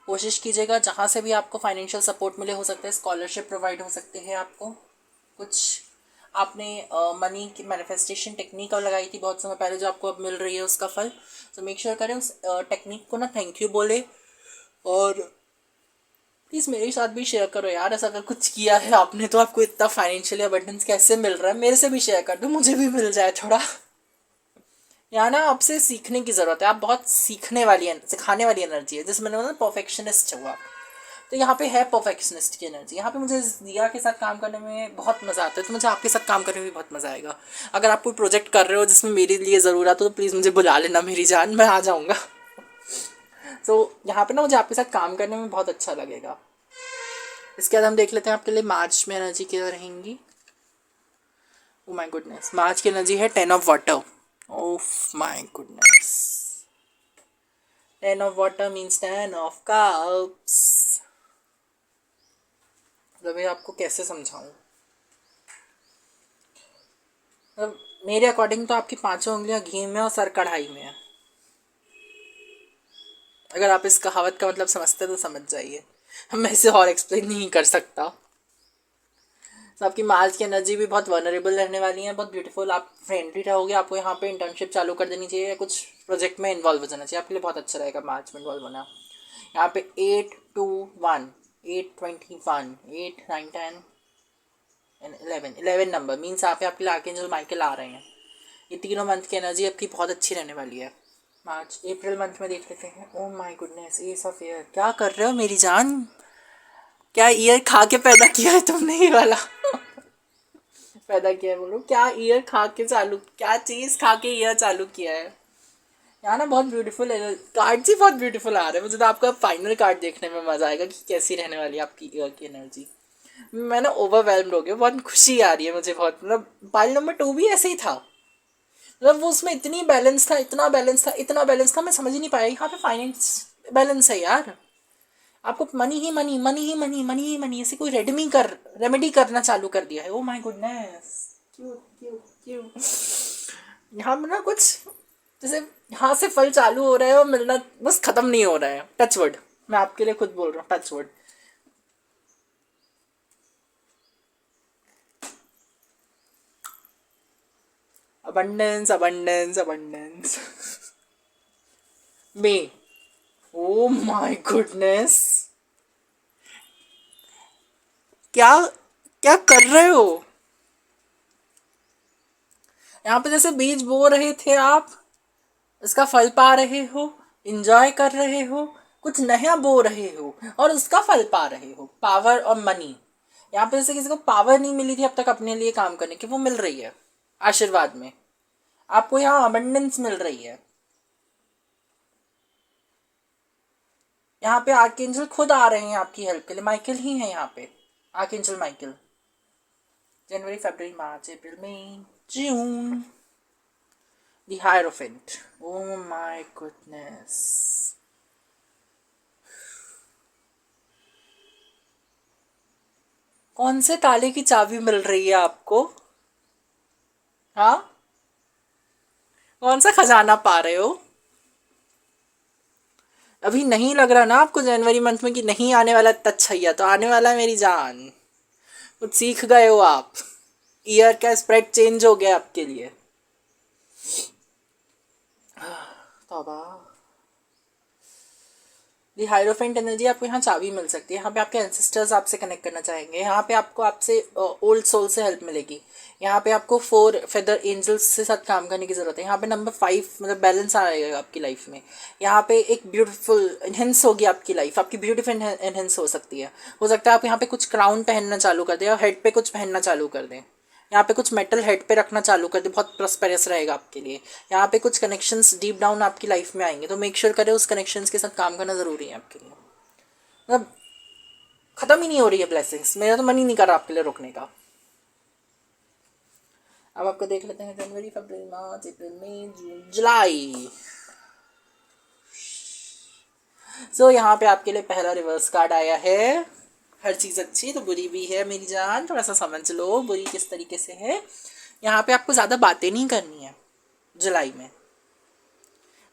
कोशिश कीजिएगा जहाँ से भी आपको फाइनेंशियल सपोर्ट मिले, हो सकता है स्कॉलरशिप प्रोवाइड हो सकते हैं आपको। कुछ आपने मनी की मैनिफेस्टेशन टेक्निक और लगाई थी बहुत समय पहले, जो आपको अब मिल रही है उसका फल। तो मेक श्योर करें उस टेक्निक को ना थैंक यू बोले, और प्लीज़ मेरे साथ भी शेयर करो यार, ऐसा अगर कुछ किया है आपने तो आपको इतना फाइनेंशियली अबंडेंस कैसे मिल रहा है, मेरे से भी शेयर कर दो, मुझे भी मिल जाए थोड़ा। यहाँ ना आपसे सीखने की ज़रूरत है, आप बहुत सीखने वाली सिखाने वाली एनर्जी है, जिसमें मैंने बोला परफेक्शनिस्ट हुआ, तो यहाँ पे है परफेक्शनिस्ट की एनर्जी। यहाँ पे मुझे दिया के साथ काम करने में बहुत मज़ा आता है, तो मुझे आपके साथ काम करने में भी बहुत मज़ा आएगा। अगर आप कोई प्रोजेक्ट कर रहे हो जिसमें मेरे लिए ज़रूरत हो, तो प्लीज़ मुझे बुला लेना मेरी जान, मैं आ जाऊँगा। तो यहाँ पे ना मुझे आपके साथ काम करने में बहुत अच्छा लगेगा। इसके बाद हम देख लेते हैं आपके लिए मार्च में एनर्जी क्या रहेंगी। ओ माय गुडनेस, मार्च की एनर्जी है 10 of water. Of my goodness, 10 of water means 10 of cups. मतलब मैं आपको कैसे समझाऊं, मतलब मेरे अकॉर्डिंग तो आपकी 5 उंगलियां घी में और सर कढ़ाई में है। अगर आप इस कहावत का मतलब समझते तो समझ जाइए, मैं इसे और एक्सप्लेन नहीं कर सकता। तो आपकी मार्च की एनर्जी भी बहुत वनरेबल रहने वाली है, बहुत ब्यूटीफुल, आप फ्रेंडली रहोगे। आपको यहाँ पे इंटर्नशिप चालू कर देनी चाहिए, या कुछ प्रोजेक्ट में इन्वॉल्व हो जाना चाहिए, आपके लिए बहुत अच्छा रहेगा मार्च में इन्वॉल्व होना। यहाँ पे 8 2 1 8 21 8 9 10 एंड 11 नंबर मीन्स आप आपके लिए आर्कएंजल माइकल आ रहे हैं। ये तीनों मंथ की एनर्जी आपकी बहुत अच्छी रहने वाली है। मार्च अप्रैल मंथ में देख लेते हैं। ओह my goodness, S of year, क्या कर रहे हो मेरी जान, क्या ईयर खा के पैदा किया है तुमने ये वाला? पैदा किया है बोलो, क्या ईयर खा के चालू, क्या चीज़ खा के ईयर चालू किया है? यहाँ ना बहुत ब्यूटीफुल है, कार्ड्स ही बहुत ब्यूटीफुल आ रहे हैं। मुझे तो आपका फाइनल कार्ड देखने में मज़ा आएगा कि कैसी रहने वाली है आपकी ईयर की एनर्जी। मैं ना ओवरवेल्म्ड हो गया, बहुत खुशी आ रही है मुझे बहुत। मतलब पाइल नंबर 2 भी ऐसे ही था, मतलब वो उसमें इतनी बैलेंस था, इतना बैलेंस था, इतना बैलेंस था, मैं समझ ही नहीं पाया यहाँ पे फाइनेंस बैलेंस है यार। आपको मनी ही मनी, मनी ही मनी, मनी ही मनी, ऐसे कोई रेमेडी करना चालू कर दिया है। ओ माय गुडनेस, क्यों क्यों क्यों। यहाँ पे ना कुछ जैसे यहाँ से फल चालू हो रहा है और मिलना बस खत्म नहीं हो रहा है। टचवुड, मैं आपके लिए खुद बोल रहा हूँ, टचवुड। abundance abundance abundance मे, ओ माय गुडनेस, क्या क्या कर रहे हो। यहाँ पे जैसे बीज बो रहे थे आप, इसका फल पा रहे हो, इंजॉय कर रहे हो, कुछ नया बो रहे हो और उसका फल पा रहे हो, पावर और मनी। यहाँ पे जैसे किसी को पावर नहीं मिली थी अब तक अपने लिए काम करने की, वो मिल रही है आशीर्वाद में। आपको यहाँ अबंडेंस मिल रही है। यहाँ पे आर्कएंजल खुद आ रहे हैं आपकी हेल्प के लिए, माइकल ही है यहाँ पे, आर्कएंजल माइकल। जनवरी, फरवरी, मार्च, अप्रैल, मई, जून, the hierophant. Oh my goodness, कौन से ताले की चाबी मिल रही है आपको? हाँ, कौन सा खजाना पा रहे हो? अभी नहीं लग रहा ना आपको जनवरी मंथ में कि नहीं आने वाला टच है, तो आने वाला है मेरी जान। कुछ सीख गए हो आप, ईयर का स्प्रेड चेंज हो गया आपके लिए। तौबा। दी हायरोफेंट एनर्जी, आपको यहाँ चाबी मिल सकती है। यहाँ पे आपके एंसेस्टर्स आपसे कनेक्ट करना चाहेंगे। यहाँ पे आपको आपसे ओल्ड सोल से हेल्प मिलेगी। यहाँ पे आपको 4 फेदर एंजल्स से साथ काम करने की ज़रूरत है। यहाँ पे नंबर 5 मतलब बैलेंस आएगा आपकी लाइफ में। यहाँ पे एक ब्यूटीफुल इनहेंस होगी आपकी लाइफ, आपकी ब्यूटीफुल इनहेंस हो सकती है। हो सकता है आप यहाँ पे कुछ क्राउन पहनना चालू कर दें और हेड पे कुछ पहनना चालू कर दें। यहाँ पे कुछ मेटल हेड पे रखना चालू कर दे, बहुत प्रॉस्पेरस रहेगा आपके लिए। यहाँ पे कुछ कनेक्शंस डीप डाउन आपकी लाइफ में आएंगे, तो मेक श्योर करें उस कनेक्शंस के साथ काम करना ज़रूरी है आपके लिए। मतलब ख़त्म ही नहीं हो रही है ब्लेसिंग्स, मेरा तो मन ही नहीं कर रहा आपके लिए रुकने का। अब आपको देख लेते हैं जनवरी, फरवरी, मार्च, अप्रैल, मई, जून, जुलाई। सो यहाँ पे आपके लिए पहला रिवर्स कार्ड आया है। हर चीज़ अच्छी तो बुरी भी है मेरी जान, थोड़ा सा समझ लो बुरी किस तरीके से है। यहाँ पे आपको ज़्यादा बातें नहीं करनी है जुलाई में।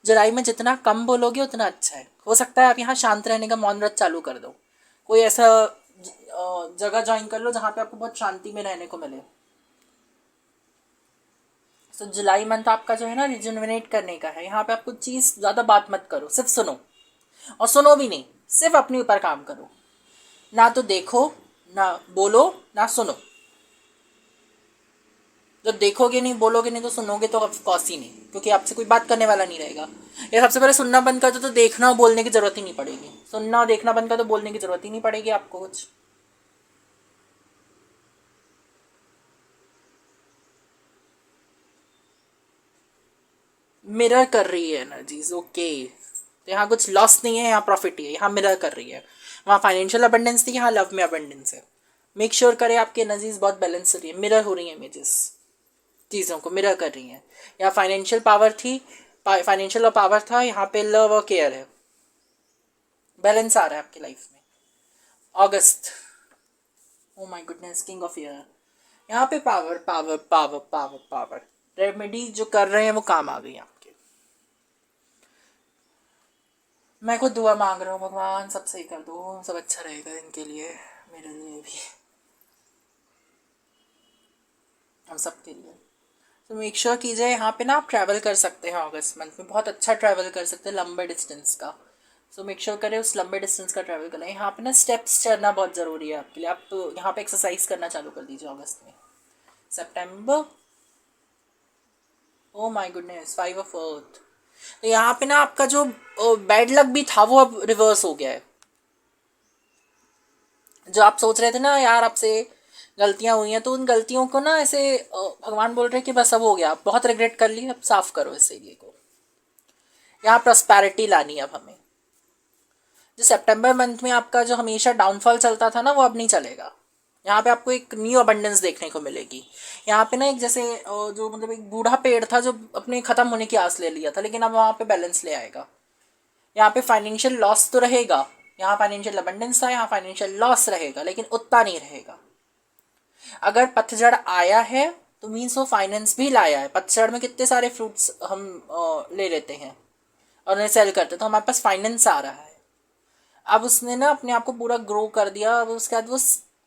जुलाई में जितना कम बोलोगे उतना अच्छा है। हो सकता है आप यहाँ शांत रहने का मौन व्रत चालू कर दो, कोई ऐसा जगह ज्वाइन कर लो जहाँ पे आपको बहुत शांति में रहने को मिले। तो जुलाई मंथ आपका जो है ना रिजुनविनेट करने का है। यहाँ पे आप कुछ चीज़ ज़्यादा बात मत करो, सिर्फ सुनो। और सुनो भी नहीं, सिर्फ अपने ऊपर काम करो। ना तो देखो, ना बोलो, ना सुनो। जब देखोगे नहीं, बोलोगे नहीं, तो सुनोगे तो ऑफकोर्स ही नहीं, क्योंकि आपसे कोई बात करने वाला नहीं रहेगा। या सबसे पहले सुनना बंद कर दो तो देखना और बोलने की ज़रूरत ही नहीं पड़ेगी। सुनना और देखना बंद कर दो, बोलने की ज़रूरत ही नहीं पड़ेगी आपको कुछ। मिरर कर रही है एनर्जीज, ओके। तो यहाँ कुछ लॉस नहीं है, यहाँ प्रॉफिट ही है। यहाँ मिरर कर रही है, वहाँ फाइनेंशियल अबंडेंस थी, यहाँ लव में अबंडेंस है। मेक श्योर करें आपकी एनर्जीज बहुत बैलेंस हो रही है, मिरर हो रही है इमेजेस, चीज़ों को मिरर कर रही हैं। यहाँ फाइनेंशियल पावर थी, फाइनेंशियल और पावर था, यहाँ पे लव और केयर है। बैलेंस आ रहा है आपकी लाइफ में। अगस्त, oh my goodness, king of year. यहाँ पे power power power power power, remedy जो कर रहे हैं वो काम आ गई आपके। मैं खुद दुआ मांग रहा हूँ, भगवान सब सही कर दो, सब अच्छा रहेगा इनके लिए, मेरे लिए भी, हम सब के लिए। तो मेक श्योर कीजिए यहाँ पे ना आप ट्रैवल कर सकते हैं अगस्त मंथ में, बहुत अच्छा ट्रैवल कर सकते हैं लंबे डिस्टेंस का। सो मेक श्योर करें उस लंबे डिस्टेंस का ट्रैवल करें। यहाँ पे ना स्टेप्स चढ़ना बहुत ज़रूरी है आपके लिए। आप तो यहाँ पे एक्सरसाइज करना चालू कर दीजिए अगस्त में। सितंबर, oh my goodness, 5 of earth. तो यहाँ पे ना आपका जो बैड लक भी था वो अब रिवर्स हो गया है। जो आप सोच रहे थे ना यार आपसे गलतियां हुई हैं, तो उन गलतियों को ना ऐसे भगवान बोल रहे हैं कि बस अब हो गया, आप बहुत रिग्रेट कर लिए, अब साफ करो इस एरिया को। यहाँ प्रॉस्पेरिटी लानी है अब हमें। जो सितंबर मंथ में आपका जो हमेशा डाउनफॉल चलता था ना, वो अब नहीं चलेगा। यहाँ पे आपको एक न्यू अबंडेंस देखने को मिलेगी। यहाँ पे ना एक जैसे जो मतलब एक बूढ़ा पेड़ था जो अपने ख़त्म होने की आस ले लिया था, लेकिन अब वहाँ पे बैलेंस ले आएगा। यहाँ पे फाइनेंशियल लॉस तो रहेगा, यहाँ फाइनेंशियल अबंडेंस था, यहाँ फाइनेंशियल लॉस रहेगा, लेकिन उतना नहीं रहेगा। अगर पतझड़ आया है तो मीन्स वो फाइनेंस भी लाया है। पतझड़ में कितने सारे फ्रूट्स हम ले लेते हैं और उन्हें सेल करते हैं, तो हमारे पास फाइनेंस आ रहा है। अब उसने ना अपने आप को पूरा ग्रो कर दिया, अब उसके बाद वो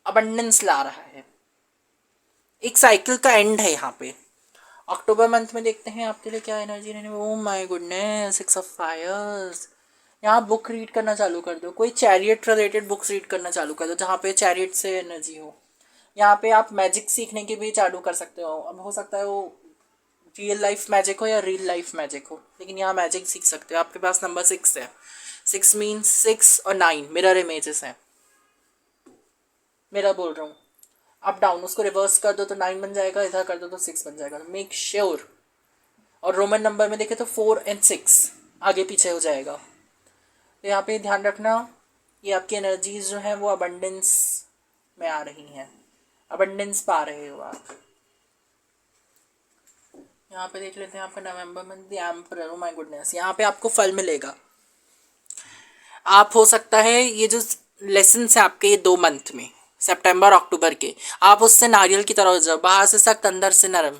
अबंडेंस ला रहा है। एक साइकिल का एंड है यहाँ पे। अक्टूबर मंथ में देखते हैं आपके लिए क्या एनर्जी रहने। Oh my goodness, 6 of fires. यहाँ बुक रीड करना चालू कर दो, कोई चैरियट रिलेटेड बुक्स रीड करना चालू कर दो जहाँ पे चैरियट से एनर्जी हो। यहाँ पे आप मैजिक सीखने की भी चालू कर सकते हो। अब हो सकता है वो रियल लाइफ मैजिक हो या रियल लाइफ मैजिक हो, लेकिन यहाँ मैजिक सीख सकते हो। आपके पास नंबर 6 है। 6 मीन्स 6 और 9 मिरर इमेजेस हैं। मेरा बोल रहा हूँ, अप डाउन उसको रिवर्स कर दो तो 9 बन जाएगा, इधर कर दो तो 6 बन जाएगा। Make sure. और रोमन नंबर में देखे तो 4 और 6 आगे पीछे हो जाएगा। तो यहाँ पे ध्यान रखना, ये आपकी एनर्जीज जो हैं वो अबंडेंस में आ रही हैं, अबंडेंस पा रहे हो आप। यहाँ पे देख लेते हैं आपका नवंबर month, the emperor. Oh my goodness, यहाँ पे आपको फल मिलेगा। आप हो सकता है ये जो लेसन है आपके ये 2 मंथ में, सितंबर अक्टूबर के, आप उससे नारियल की तरह हो जाओ, बाहर से सख्त अंदर से नरम।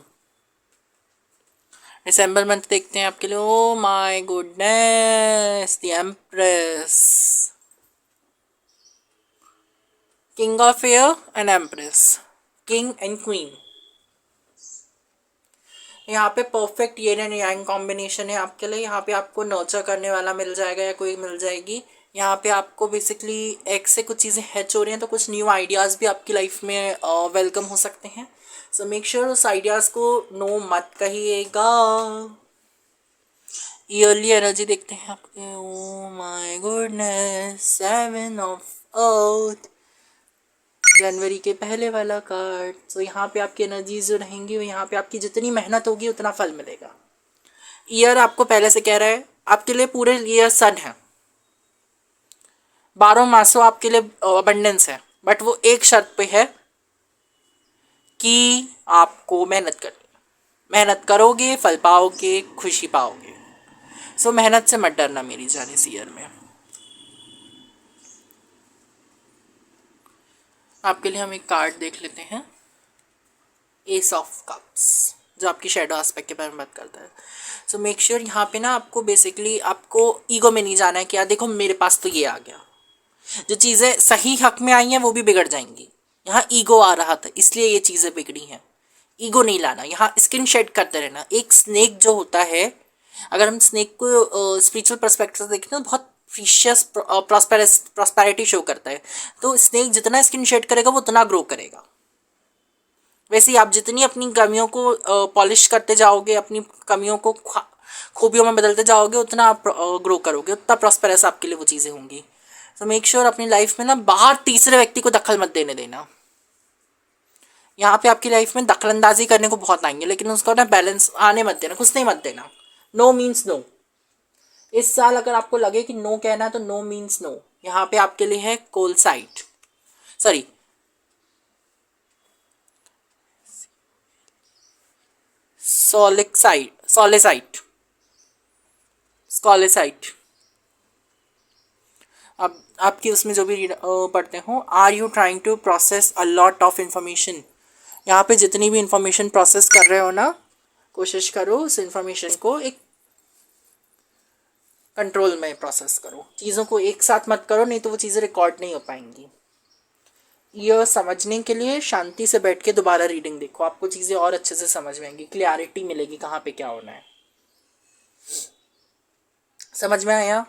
दिसंबर मंथ देखते हैं आपके लिए। Oh my goodness, the empress, king of air and empress, king and queen. यहाँ पे perfect yen and yang combination है आपके लिए। यहाँ पे आपको नर्चर करने वाला मिल जाएगा या कोई मिल जाएगी। यहाँ पे आपको बेसिकली एक से कुछ चीज़ें हैच हो रही हैं, तो कुछ न्यू आइडियाज़ भी आपकी लाइफ में वेलकम हो सकते हैं। सो मेक श्योर उस आइडियाज़ को नो मत कहिएगा। ईयरली एनर्जी देखते हैं आपके। Oh my goodness, 7 of earth, जनवरी के पहले वाला कार्ड। तो यहाँ पे आपकी एनर्जीज जो रहेंगी वो यहाँ पे आपकी जितनी मेहनत होगी उतना फल मिलेगा। ईयर आपको पहले से कह रहा है आपके लिए पूरे ईयर सन है, 12 मासों आपके लिए अबंडेंस है, बट वो एक शर्त पे है कि आपको मेहनत करनी है। मेहनत करोगे फल पाओगे, खुशी पाओगे। सो मेहनत से मत डरना मेरी जान इस ईयर में। आपके लिए हम एक कार्ड देख लेते हैं, एस ऑफ कप्स, जो आपकी शेडो एस्पेक्ट के बारे में बात करता है। सो मेक श्योर यहाँ पे ना आपको बेसिकली आपको ईगो में नहीं जाना है कि यार देखो मेरे पास तो ये आ गया। जो चीज़ें सही हक में आई हैं वो भी बिगड़ जाएंगी। यहाँ ईगो आ रहा था इसलिए ये चीज़ें बिगड़ी हैं। ईगो नहीं लाना, यहाँ स्किन शेड करते रहना। एक स्नेक जो होता है, अगर हम स्नेक को स्पिरिचुअल पर्सपेक्टिव से देखें तो बहुत प्रीशियस प्रॉस्पेरिटी शो करता है। तो स्नेक जितना स्किन शेड करेगा वो उतना ग्रो करेगा। वैसे ही आप जितनी अपनी कमियों को पॉलिश करते जाओगे, अपनी कमियों को खूबियों में बदलते जाओगे, उतना आप ग्रो करोगे, उतना प्रॉस्पेरस आपके लिए वो चीज़ें होंगी। तो मेक श्योर अपनी लाइफ में ना बाहर तीसरे व्यक्ति को दखल मत देने देना। यहाँ पे आपकी लाइफ में दखलंदाजी करने को बहुत आएंगे, लेकिन उसका ना बैलेंस आने मत देना, कुछ नहीं मत देना। No means no. इस साल अगर आपको लगे कि नो कहना है तो नो मीन्स नो। यहाँ पे आपके लिए है कोलसाइट, सॉरी सोलेसाइट, स्कॉलेसाइट। अब आपकी उसमें जो भी पढ़ते हो, are you trying to process a lot of information. यहाँ पे जितनी भी इंफॉर्मेशन प्रोसेस कर रहे हो ना, कोशिश करो उस इंफॉर्मेशन को एक कंट्रोल में प्रोसेस करो। चीज़ों को एक साथ मत करो, नहीं तो वो चीज़ें रिकॉर्ड नहीं हो पाएंगी। यह समझने के लिए शांति से बैठ के दोबारा रीडिंग देखो, आपको चीज़ें और अच्छे से समझ में आएंगी, क्लियरिटी मिलेगी कहाँ पे क्या होना है। समझ में आया?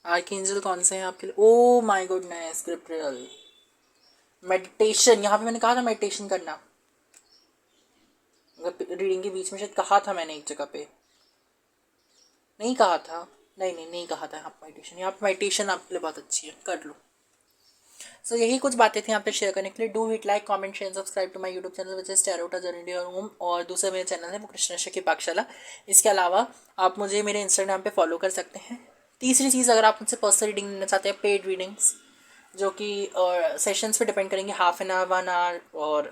आर्कएंजल कौन से हैं आपके लिए? ओ माय गुडनेस, ग्रिप्रियल। मेडिटेशन, यहाँ पे मैंने कहा था मेडिटेशन करना, रीडिंग के बीच में शायद कहा था मैंने एक जगह पे, नहीं कहा था? नहीं कहा था। यहाँ पे मेडिटेशन, यहाँ पे मेडिटेशन आपके लिए बहुत अच्छी है, कर लो। सो यही कुछ बातें थी यहाँ पे शेयर करने के लिए. Do hit like comment share subscribe to my YouTube channel which is टेरोटा जर्नी योर होम. और दूसरा मेरे चैनल है वो कृष्णा की पाठशाला. इसके अलावा आप मुझे मेरे इंस्टाग्राम पे फॉलो कर सकते हैं. तीसरी चीज़, अगर आप मुझसे पर्सनल रीडिंग लेना चाहते हैं, पेड रीडिंग्स जो कि सेशंस पे डिपेंड करेंगे, हाफ एन आवर, 1 आवर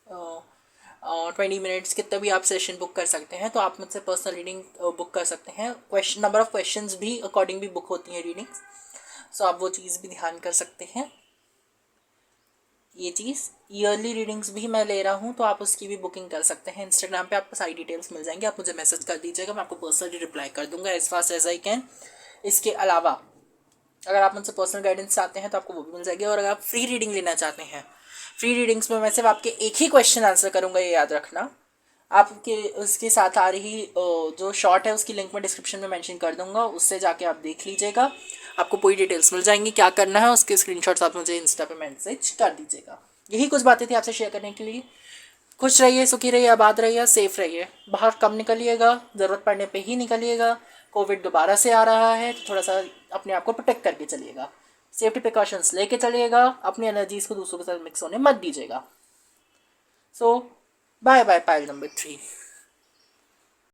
और 20 मिनट्स, कितना भी आप सेशन बुक कर सकते हैं. तो आप मुझसे पर्सनल रीडिंग बुक कर सकते हैं. नंबर ऑफ क्वेश्चंस भी अकॉर्डिंग भी बुक होती हैं रीडिंग्स. सो आप वो चीज़ भी ध्यान कर सकते हैं. ये चीज़ ईयरली रीडिंग्स भी मैं ले रहा हूँ, तो आप उसकी भी बुकिंग कर सकते हैं. इंस्टाग्राम पे आपको सारी डिटेल्स मिल जाएंगी. आप मुझे मैसेज कर दीजिएगा, मैं आपको पर्सनली रिप्लाई कर दूंगा as fast as I can. इसके अलावा अगर आप मुझसे पर्सनल गाइडेंस चाहते हैं तो आपको वो भी मिल जाएगी. और अगर आप फ्री रीडिंग लेना चाहते हैं, फ्री रीडिंग्स में मैं सिर्फ आपके एक ही क्वेश्चन आंसर करूँगा, ये याद रखना. आपके उसके साथ आ रही जो शॉर्ट है उसकी लिंक मैं डिस्क्रिप्शन में मेंशन कर दूंगा, उससे जाके आप देख लीजिएगा. आपको पूरी डिटेल्स मिल जाएंगी. क्या करना है उसके स्क्रीनशॉट्स आप मुझे इंस्टा पे मैसेज कर दीजिएगा. यही कुछ बातें थी आपसे शेयर करने के लिए. खुश रहिए, सुखी रहिए, आबाद रहिए, सेफ रहिए. बाहर कम निकलिएगा, ज़रूरत पड़ने पे ही निकलिएगा. कोविड दोबारा से आ रहा है तो थोड़ा सा अपने आप को प्रोटेक्ट करके चलिएगा. सेफ्टी प्रिकॉशंस लेके चलिएगा. अपनी एनर्जीज को दूसरों के साथ मिक्स होने मत दीजिएगा. सो बाय बाय, पाइल नंबर 3.